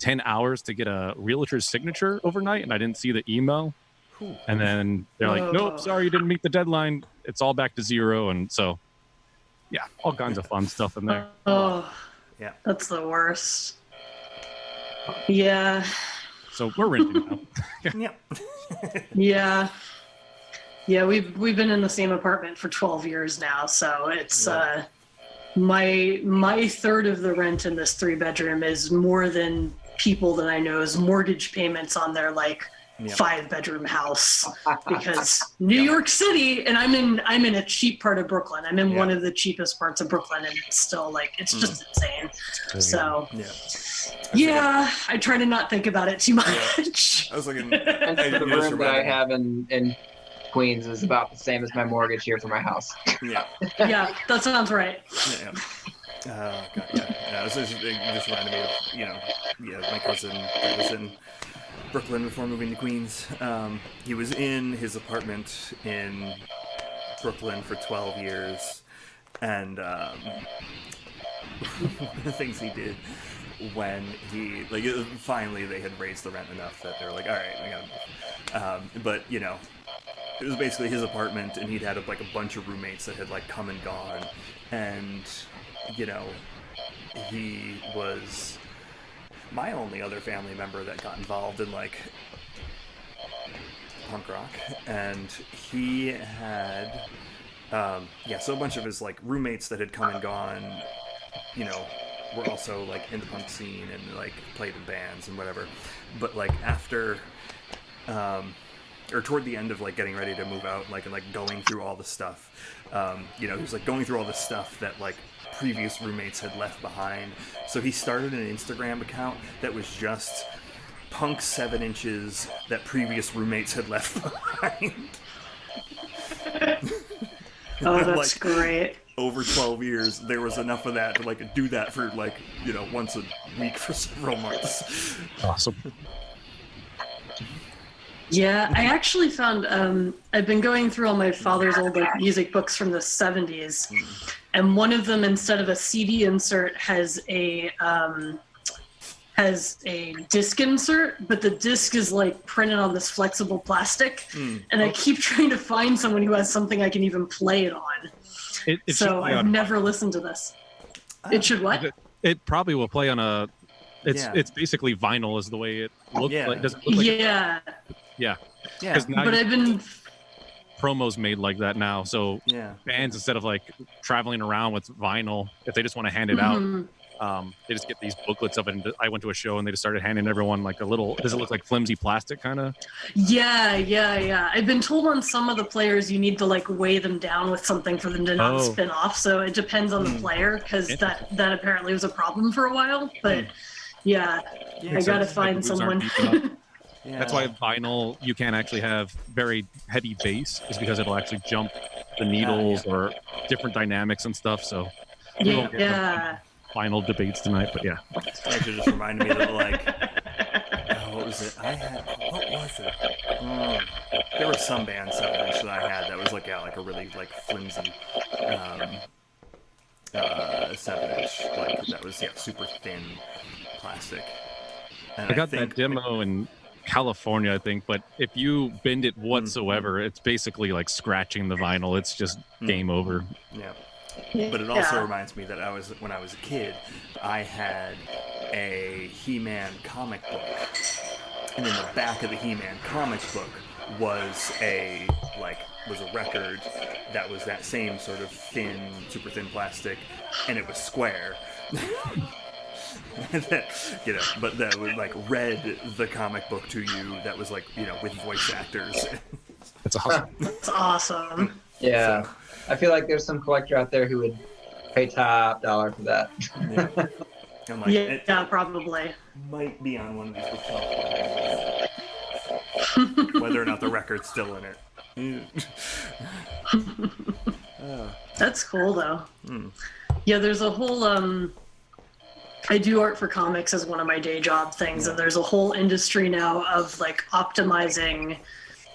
[SPEAKER 7] 10 hours to get a realtor's signature overnight, and I didn't see the email. And then they're like, nope, sorry, you didn't meet the deadline. It's all back to zero. And so, yeah, all kinds of fun stuff in there.
[SPEAKER 3] Oh.
[SPEAKER 1] Yeah.
[SPEAKER 3] That's the worst. Yeah.
[SPEAKER 7] So we're renting now.
[SPEAKER 1] Yep.
[SPEAKER 3] Yeah. Yeah, we've been in the same apartment for 12 years now, so it's my third of the rent in this 3-bedroom is more than people that I know's mortgage payments on their like 5-bedroom house, because New York City, and I'm in a cheap part of Brooklyn. I'm in one of the cheapest parts of Brooklyn, and it's still like it's just insane. So
[SPEAKER 1] Yeah.
[SPEAKER 3] I try to not think about it too much.
[SPEAKER 1] I was looking.
[SPEAKER 6] And the room that I have in Queens is about the same as my mortgage here for my house.
[SPEAKER 1] Yeah.
[SPEAKER 3] Yeah, that sounds right.
[SPEAKER 1] Yeah. God, yeah. It just reminded me of, my cousin that was in Brooklyn before moving to Queens. He was in his apartment in Brooklyn for 12 years, and one of the things he did when he finally they had raised the rent enough that they were like, all right, we got but it was basically his apartment, and he'd had a bunch of roommates that had come and gone, and he was my only other family member that got involved in punk rock, and he had so a bunch of his roommates that had come and gone, were also like in the punk scene and like played in bands and whatever. But like after, or toward the end of like getting ready to move out, like and like going through all the stuff, he was like going through all the stuff that like previous roommates had left behind. So he started an Instagram account that was just punk 7 inches that previous roommates had left behind.
[SPEAKER 3] Oh, that's
[SPEAKER 1] like,
[SPEAKER 3] great.
[SPEAKER 1] Over 12 years, there was enough of that to like do that for like once a week for several months.
[SPEAKER 7] Awesome.
[SPEAKER 3] Yeah, I actually found I've been going through all my father's old like music books from the 70s, and one of them, instead of a CD insert, has a disc insert, but the disc is like printed on this flexible plastic, and I keep trying to find someone who has something I can even play it on. So I've never listened to this. It should what?
[SPEAKER 7] It probably will play on a. It's basically vinyl is the way it looks like. Does it look like
[SPEAKER 3] yeah.
[SPEAKER 7] Yeah.
[SPEAKER 1] Yeah.
[SPEAKER 7] Now
[SPEAKER 3] But I've been.
[SPEAKER 7] promos made like that now, so
[SPEAKER 1] Yeah.
[SPEAKER 7] bands, instead of like traveling around with vinyl, if they just want to hand it out, they just get these booklets of it. And I went to a show and they just started handing everyone like a little. Does it look like flimsy plastic kind of?
[SPEAKER 3] Yeah. I've been told on some of the players you need to like weigh them down with something for them to not spin off. So it depends on the player, because that apparently was a problem for a while. But I gotta find someone.
[SPEAKER 1] Yeah.
[SPEAKER 7] That's why vinyl, you can't actually have very heavy bass, is because it'll actually jump the needles or different dynamics and stuff. So we won't get into vinyl debates tonight, but yeah.
[SPEAKER 1] Actually, just reminded me that like, what was it? What was it? There were some band 7-inch that I had that was like like a really like flimsy 7-inch, like that was super thin plastic. And
[SPEAKER 7] I got that demo in California, I think, but if you bend it whatsoever, it's basically like scratching the vinyl. It's just game over.
[SPEAKER 1] Yeah. But it also reminds me that when I was a kid, I had a He-Man comic book, and in the back of the He-Man comic book was a record that was that same sort of thin, super thin plastic, and it was square. But that would like read the comic book to you. That was like with voice actors.
[SPEAKER 7] It's awesome.
[SPEAKER 3] That's awesome.
[SPEAKER 6] Yeah. I feel like there's some collector out there who would pay top dollar for that.
[SPEAKER 1] I'm like, it
[SPEAKER 3] probably.
[SPEAKER 1] might be on one of these bookshelves, whether or not the record's still in it.
[SPEAKER 3] That's cool though. Yeah, there's a whole I do art for comics as one of my day job things, and there's a whole industry now of like optimizing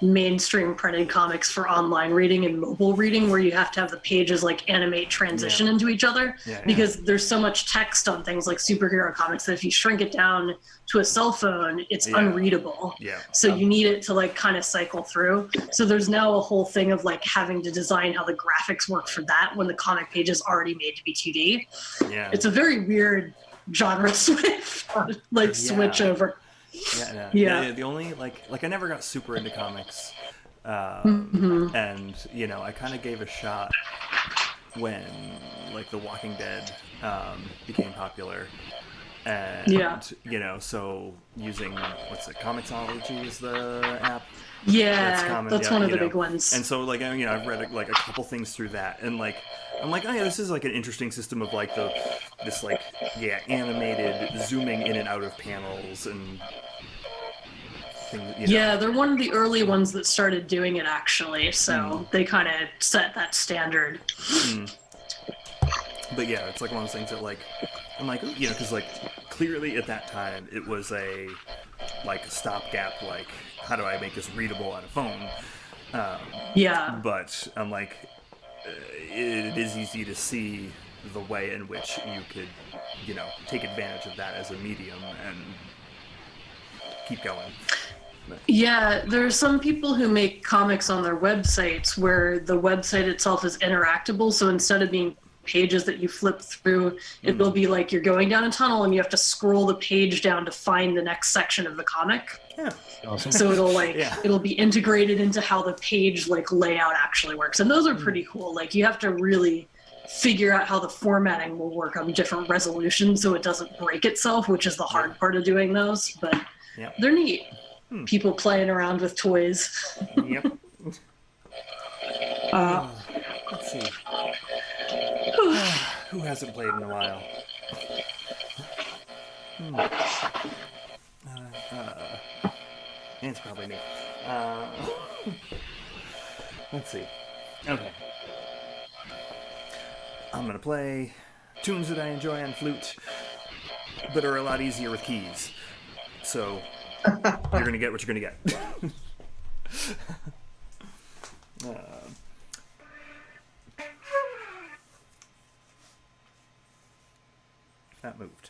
[SPEAKER 3] mainstream printed comics for online reading and mobile reading, where you have to have the pages like animate transition into each other, because there's so much text on things like superhero comics that if you shrink it down to a cell phone, it's unreadable. So you need it to like kind of cycle through. So there's now a whole thing of like having to design how the graphics work for that when the comic page is already made to be 2D. It's a very weird genre switch over.
[SPEAKER 1] The only like I never got super into comics, and I kind of gave a shot when like The Walking Dead became popular, and so using Comixology is the app.
[SPEAKER 3] That's one of the big ones.
[SPEAKER 1] And so like I've read like a couple things through that, and like I'm like, oh yeah, this is like an interesting system of like this animated zooming in and out of panels and things.
[SPEAKER 3] They're one of the early ones that started doing it actually. So they kind of set that standard.
[SPEAKER 1] But yeah, it's like one of those things that like I'm like because like clearly at that time it was a like stopgap, like how do I make this readable on a phone? But I'm like, it is easy to see the way in which you could, take advantage of that as a medium and keep going.
[SPEAKER 3] Yeah, there are some people who make comics on their websites where the website itself is interactable. So instead of being pages that you flip through, it will be like you're going down a tunnel and you have to scroll the page down to find the next section of the comic.
[SPEAKER 7] Awesome.
[SPEAKER 3] So it'll it'll be integrated into how the page like layout actually works, and those are pretty cool. Like you have to really figure out how the formatting will work on different resolutions so it doesn't break itself, which is the hard part of doing those. But
[SPEAKER 1] Yep.
[SPEAKER 3] they're neat. People playing around with toys.
[SPEAKER 1] Yep. Let's see. Who hasn't played in a while? It's probably me. Let's see. Okay. I'm gonna play tunes that I enjoy on flute, but are a lot easier with keys. So you're gonna get what you're gonna get. That moved.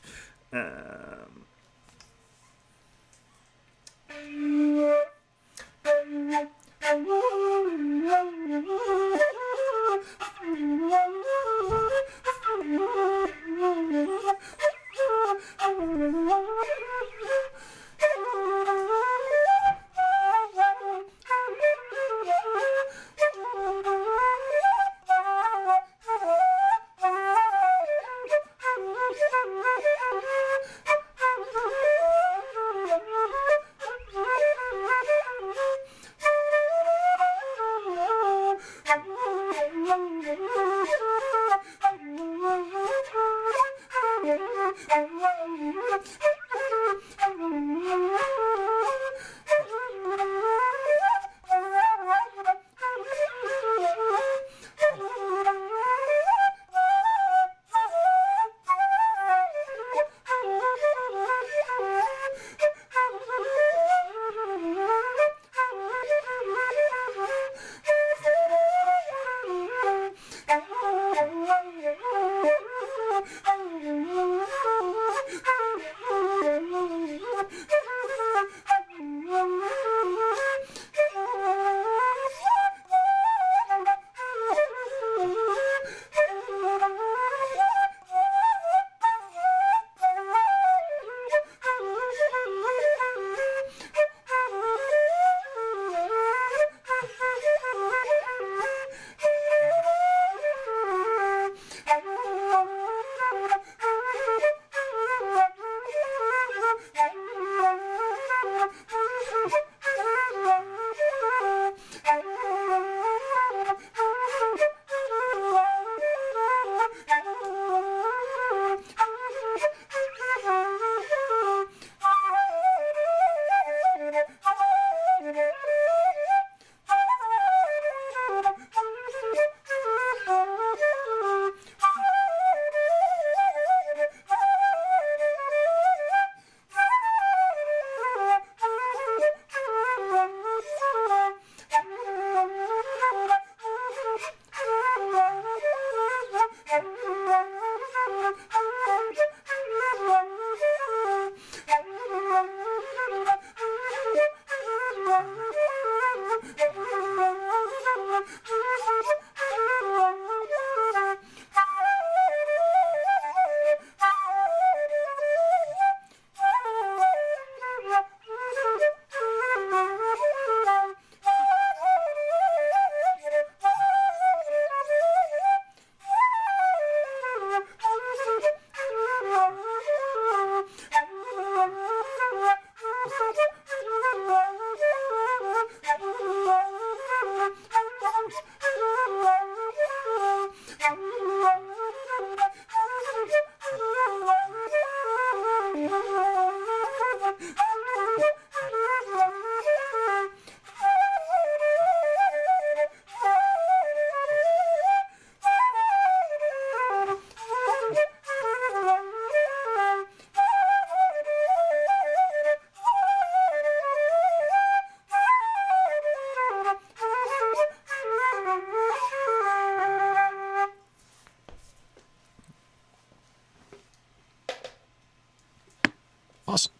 [SPEAKER 7] Awesome.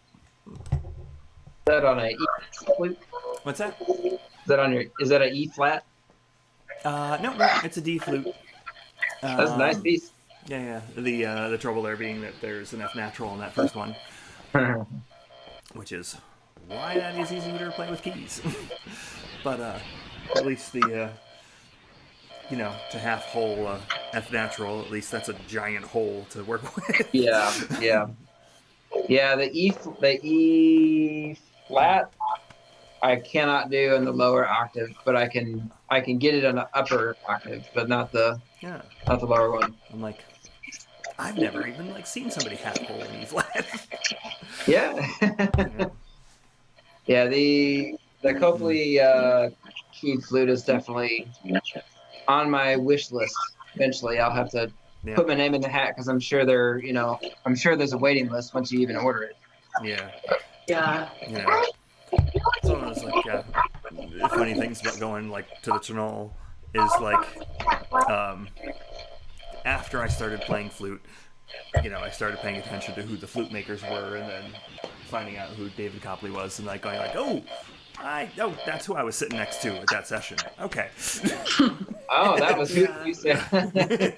[SPEAKER 6] Is that on a E flute?
[SPEAKER 1] What's that?
[SPEAKER 6] Is that on your? Is that a E flat?
[SPEAKER 1] No, it's a D flute.
[SPEAKER 6] That's a nice piece.
[SPEAKER 1] Yeah. The trouble there being that there's an F natural in that first one, which is why that is easier to play with keys. But at least the to half whole F natural. At least that's a giant hole to work with.
[SPEAKER 6] Yeah. The E flat I cannot do in the lower octave, but I can get it on the upper octave, but not the
[SPEAKER 1] Yeah.
[SPEAKER 6] lower one.
[SPEAKER 1] I'm like, I've never even like seen somebody half hole in E flat.
[SPEAKER 6] Yeah. Yeah, the Copley keyed flute is definitely on my wish list. Eventually, I'll have to
[SPEAKER 1] Yeah.
[SPEAKER 6] put my name in the hat because I'm sure I'm sure there's a waiting list once you even order it.
[SPEAKER 1] Yeah.
[SPEAKER 3] Yeah.
[SPEAKER 1] Yeah. It's one of those like funny things about going like to the Chernol is like after I started playing flute, I started paying attention to who the flute makers were, and then finding out who David Copley was, and like going like, oh, that's who I was sitting next to at that session. Okay.
[SPEAKER 6] Oh, that was who you said.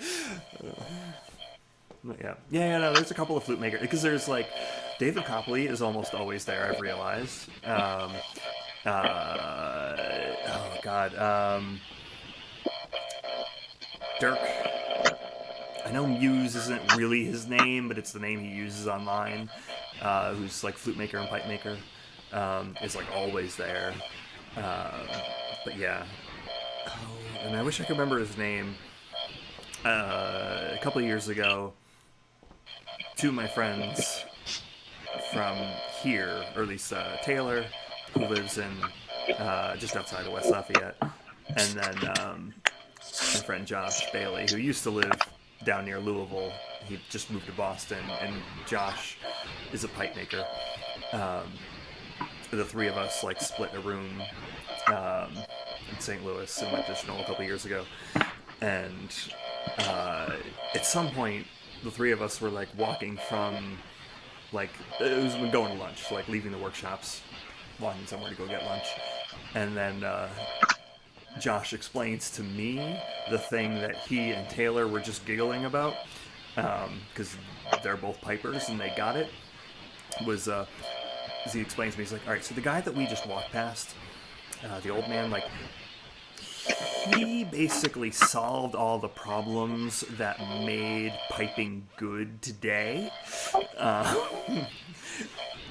[SPEAKER 1] No, there's a couple of flute makers because there's like David Copley is almost always there. I've realized. Dirk. I know Muse isn't really his name, but it's the name he uses online. Who's like flute maker and pipe maker, is like always there. But yeah. Oh, and I wish I could remember his name. A couple of years ago, two of my friends from here, or at least Taylor, who lives in just outside of West Lafayette, and then my friend Josh Bailey, who used to live down near Louisville. He just moved to Boston, and Josh is a pipe maker. The three of us like split a room in St. Louis and went to Chenol a couple years ago, and at some point the three of us were like walking from like it was going to lunch, like leaving the workshops, walking somewhere to go get lunch, and then Josh explains to me the thing that he and Taylor were just giggling about, because they're both pipers and they got it, was as he explains to me, he's like, all right, so the guy that we just walked past, the old man, like, he basically solved all the problems that made piping good today.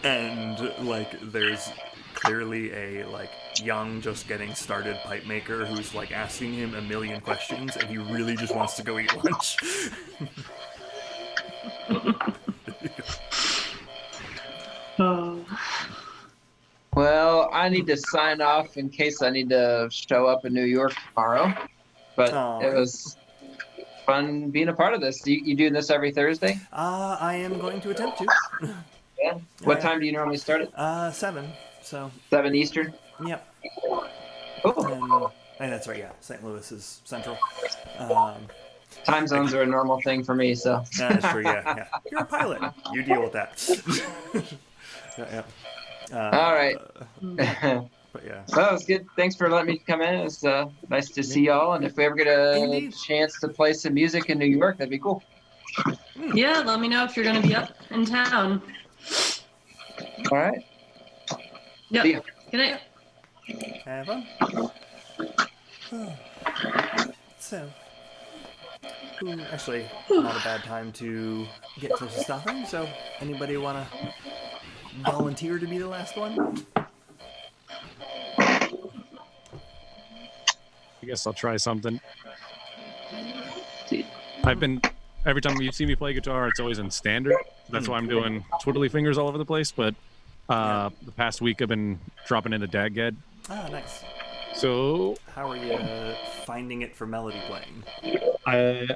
[SPEAKER 1] And like there's clearly a like young, just getting started pipe maker who's like asking him a million questions, and he really just wants to go eat lunch.
[SPEAKER 6] Well, I need to sign off in case I need to show up in New York tomorrow. But it was fun being a part of this. You doing this every Thursday?
[SPEAKER 1] I am going to attempt to.
[SPEAKER 6] Yeah. What time do you normally start it?
[SPEAKER 1] 7. So
[SPEAKER 6] 7 Eastern?
[SPEAKER 1] Yep.
[SPEAKER 6] Cool.
[SPEAKER 1] And that's right, yeah. St. Louis is central.
[SPEAKER 6] Time zones are a normal thing for me, so.
[SPEAKER 1] That's true, yeah. You're a pilot. You deal with that. Yeah.
[SPEAKER 6] All right.
[SPEAKER 1] But yeah.
[SPEAKER 6] Well, it was good. Thanks for letting me come in. It's nice to see y'all. And if we ever get a
[SPEAKER 1] Indeed.
[SPEAKER 6] chance to play some music in New York, that'd be cool.
[SPEAKER 3] Yeah, let me know if you're going to be up in town.
[SPEAKER 6] All right.
[SPEAKER 3] Yep.
[SPEAKER 6] See ya.
[SPEAKER 3] Good night.
[SPEAKER 1] Have fun. So, actually, not a bad time to get close to stopping. So, anybody want to volunteer to be the last one?
[SPEAKER 7] I guess I'll try something. Every time you see me play guitar, it's always in standard. That's why I'm doing twiddly fingers all over the place. But the past week, I've been dropping into Dagged.
[SPEAKER 1] Ah, nice.
[SPEAKER 7] So
[SPEAKER 1] How are you finding it for melody playing?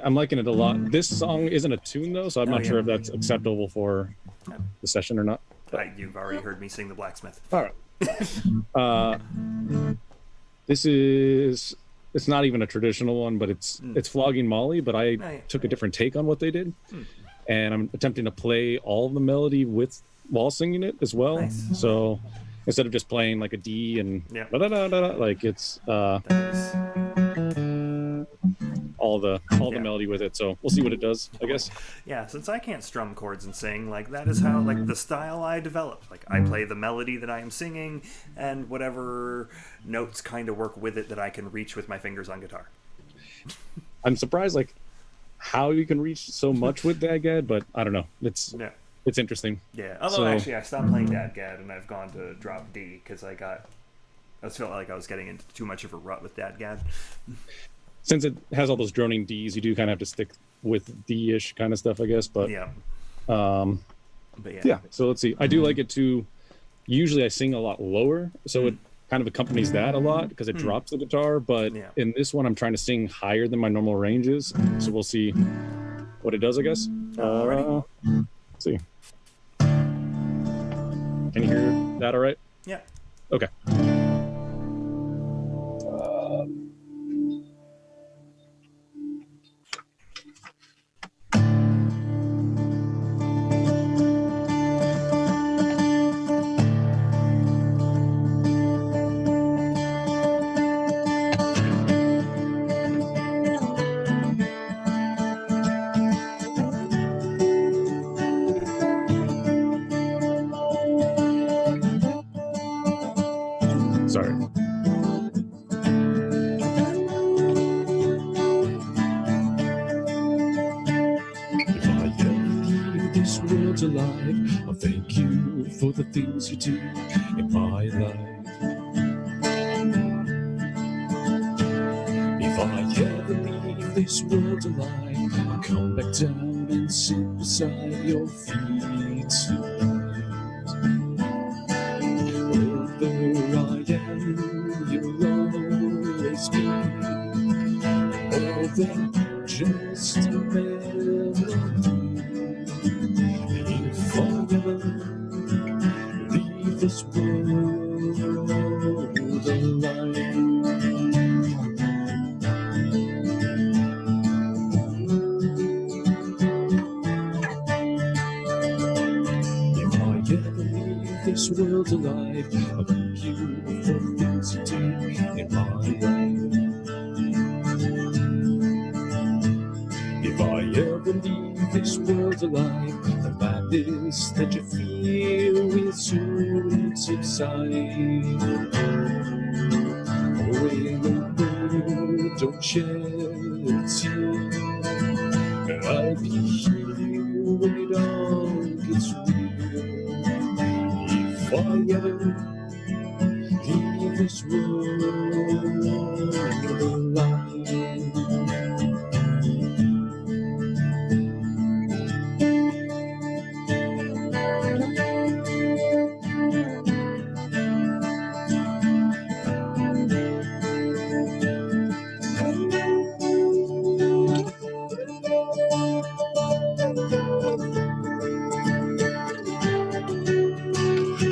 [SPEAKER 7] I'm liking it a lot. This song isn't a tune though, so I'm not
[SPEAKER 1] yeah.
[SPEAKER 7] sure if that's acceptable for the session or not.
[SPEAKER 1] You've already heard me sing The Blacksmith.
[SPEAKER 7] All right. It's not even a traditional one, but it's Flogging Molly, but I took a different take on what they did. And I'm attempting to play all the melody while singing it as well.
[SPEAKER 1] Nice.
[SPEAKER 7] So instead of just playing like a D and
[SPEAKER 1] Yeah.
[SPEAKER 7] da-da-da-da-da, like it's
[SPEAKER 1] That is,
[SPEAKER 7] all the melody with it. So we'll see what it does, I guess.
[SPEAKER 1] yeah, since I can't strum chords and sing, like that is how like the style I developed. Like I play the melody that I am singing, and whatever notes kind of work with it that I can reach with my fingers on guitar.
[SPEAKER 7] I'm surprised, like how you can reach so much with DADGAD, but I don't know. It's interesting.
[SPEAKER 1] Yeah. Although
[SPEAKER 7] So-
[SPEAKER 1] actually, I stopped playing DADGAD and I've gone to drop D because I just felt like I was getting into too much of a rut with DADGAD.
[SPEAKER 7] Since it has all those droning Ds, you do kind of have to stick with D-ish kind of stuff, I guess. But
[SPEAKER 1] Yeah.
[SPEAKER 7] but yeah. So let's see. I do like it too. Usually I sing a lot lower, so it kind of accompanies that a lot because it drops the guitar. But
[SPEAKER 1] Yeah.
[SPEAKER 7] in this one, I'm trying to sing higher than my normal ranges. So we'll see what it does, I guess.
[SPEAKER 1] Alrighty.
[SPEAKER 7] Let's see. Can you hear that all right?
[SPEAKER 1] Yeah.
[SPEAKER 7] Okay. Sorry.
[SPEAKER 8] If I ever leave this world alive, I thank you for the things you do in my life. If I ever leave this world alive, I'll come back down and sit beside your feet tonight. Although I am, you'll always be more than just a melody. If I ever leave this world alive, if I ever leave this world alive, I'll thank you for the things you do in my life. If I ever leave this world alive, the madness that you feel will soon subside. When a bird don't shed a tear, I'll be here when it all gets real. If I ever leave this world alive.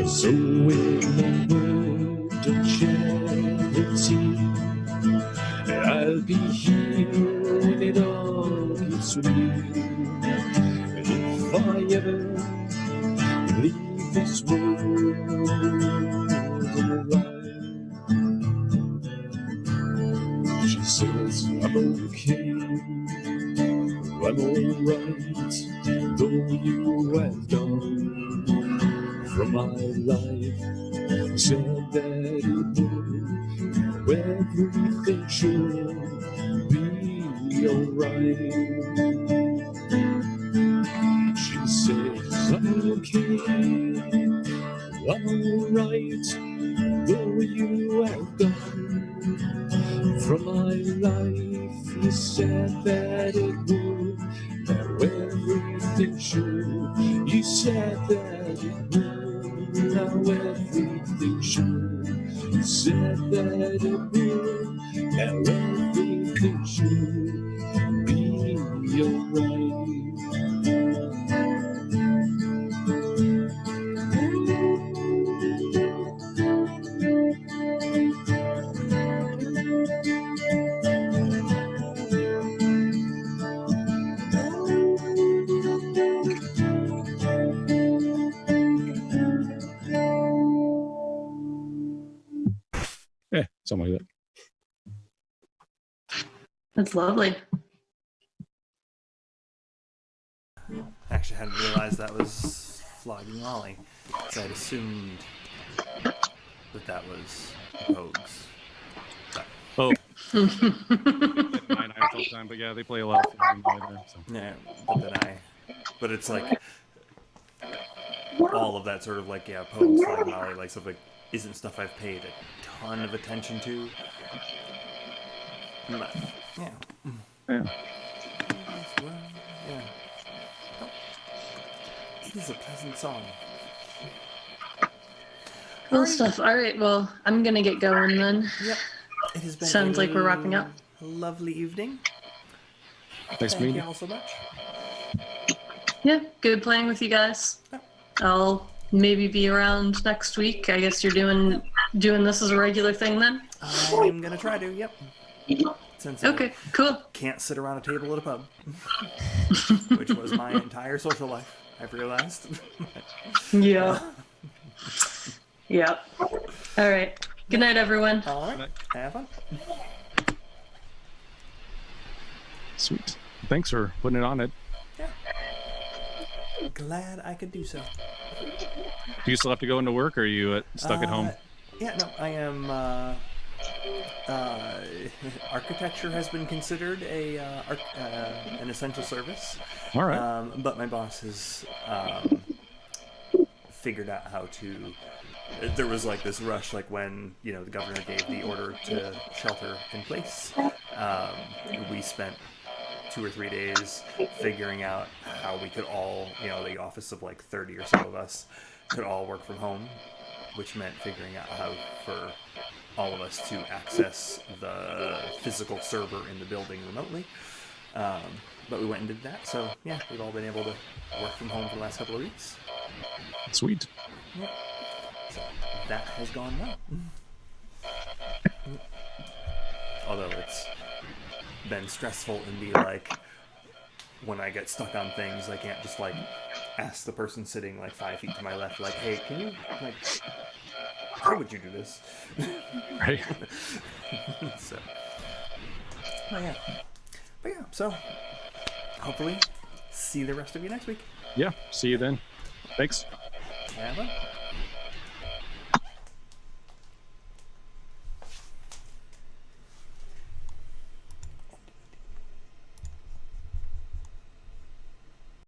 [SPEAKER 8] So when the world don't shed a tear, I'll be here when it all gets real. If I ever leave this world alive, she says I'm okay, I'm alright, though you have gone from my life. Said that it would, everything should be alright. She says I'm okay, I'm alright, though you have gone from my life. He said that it would, now everything should. He said that it would, now everything should. He said that it would, now everything should be alright.
[SPEAKER 7] Yeah, something like that.
[SPEAKER 3] That's lovely.
[SPEAKER 1] Actually, I hadn't realized that was Flogging Molly. So I'd assumed that was Pogues.
[SPEAKER 7] Oh, Mine all the time, but yeah, they play a lot of Flag Valley there. So.
[SPEAKER 1] Yeah, but it's like all of that sort of like Poems, Flag Valley, like stuff like isn't stuff I've paid a ton of attention to. But, yeah.
[SPEAKER 7] Yeah.
[SPEAKER 1] Yeah. Oh, it is a pleasant song.
[SPEAKER 3] Cool stuff. All right, well, I'm gonna get going then.
[SPEAKER 1] Yep. It has been
[SPEAKER 3] Sounds like we're wrapping up.
[SPEAKER 1] Lovely evening.
[SPEAKER 7] Nice
[SPEAKER 1] Thank
[SPEAKER 7] meeting
[SPEAKER 1] you
[SPEAKER 7] you.
[SPEAKER 1] all so much.
[SPEAKER 3] Yeah, good playing with you guys. I'll maybe be around next week. I guess you're doing this as a regular thing then?
[SPEAKER 1] I'm gonna try to, yep. Since I
[SPEAKER 3] Okay, cool.
[SPEAKER 1] can't sit around a table at a pub, which was my entire social life, I've realized.
[SPEAKER 3] Yeah. Yep. All right. Good night, everyone.
[SPEAKER 1] All right, have fun.
[SPEAKER 7] Sweet. Thanks for putting it on it.
[SPEAKER 1] Glad I could do so.
[SPEAKER 7] Do you still have to go into work, or are you stuck at home?
[SPEAKER 1] Yeah, no, I am. Architecture has been considered an essential service.
[SPEAKER 7] All right.
[SPEAKER 1] But my boss has figured out how to. There was like this rush, like when the governor gave the order to shelter in place. We spent 2 or 3 days figuring out how we could all, the office of like 30 or so of us, could all work from home, which meant figuring out how for all of us to access the physical server in the building remotely. But we went and did that, so yeah, we've all been able to work from home for the last couple of weeks.
[SPEAKER 7] Sweet.
[SPEAKER 1] Yeah. So that has gone well. Although it's been stressful and be like, when I get stuck on things, I can't just like ask the person sitting like 5 feet to my left, like, hey, can you like, how would you do this?
[SPEAKER 7] Right.
[SPEAKER 1] So, but yeah, so hopefully see the rest of you next week.
[SPEAKER 7] Yeah. See you then. Thanks.
[SPEAKER 1] Have fun.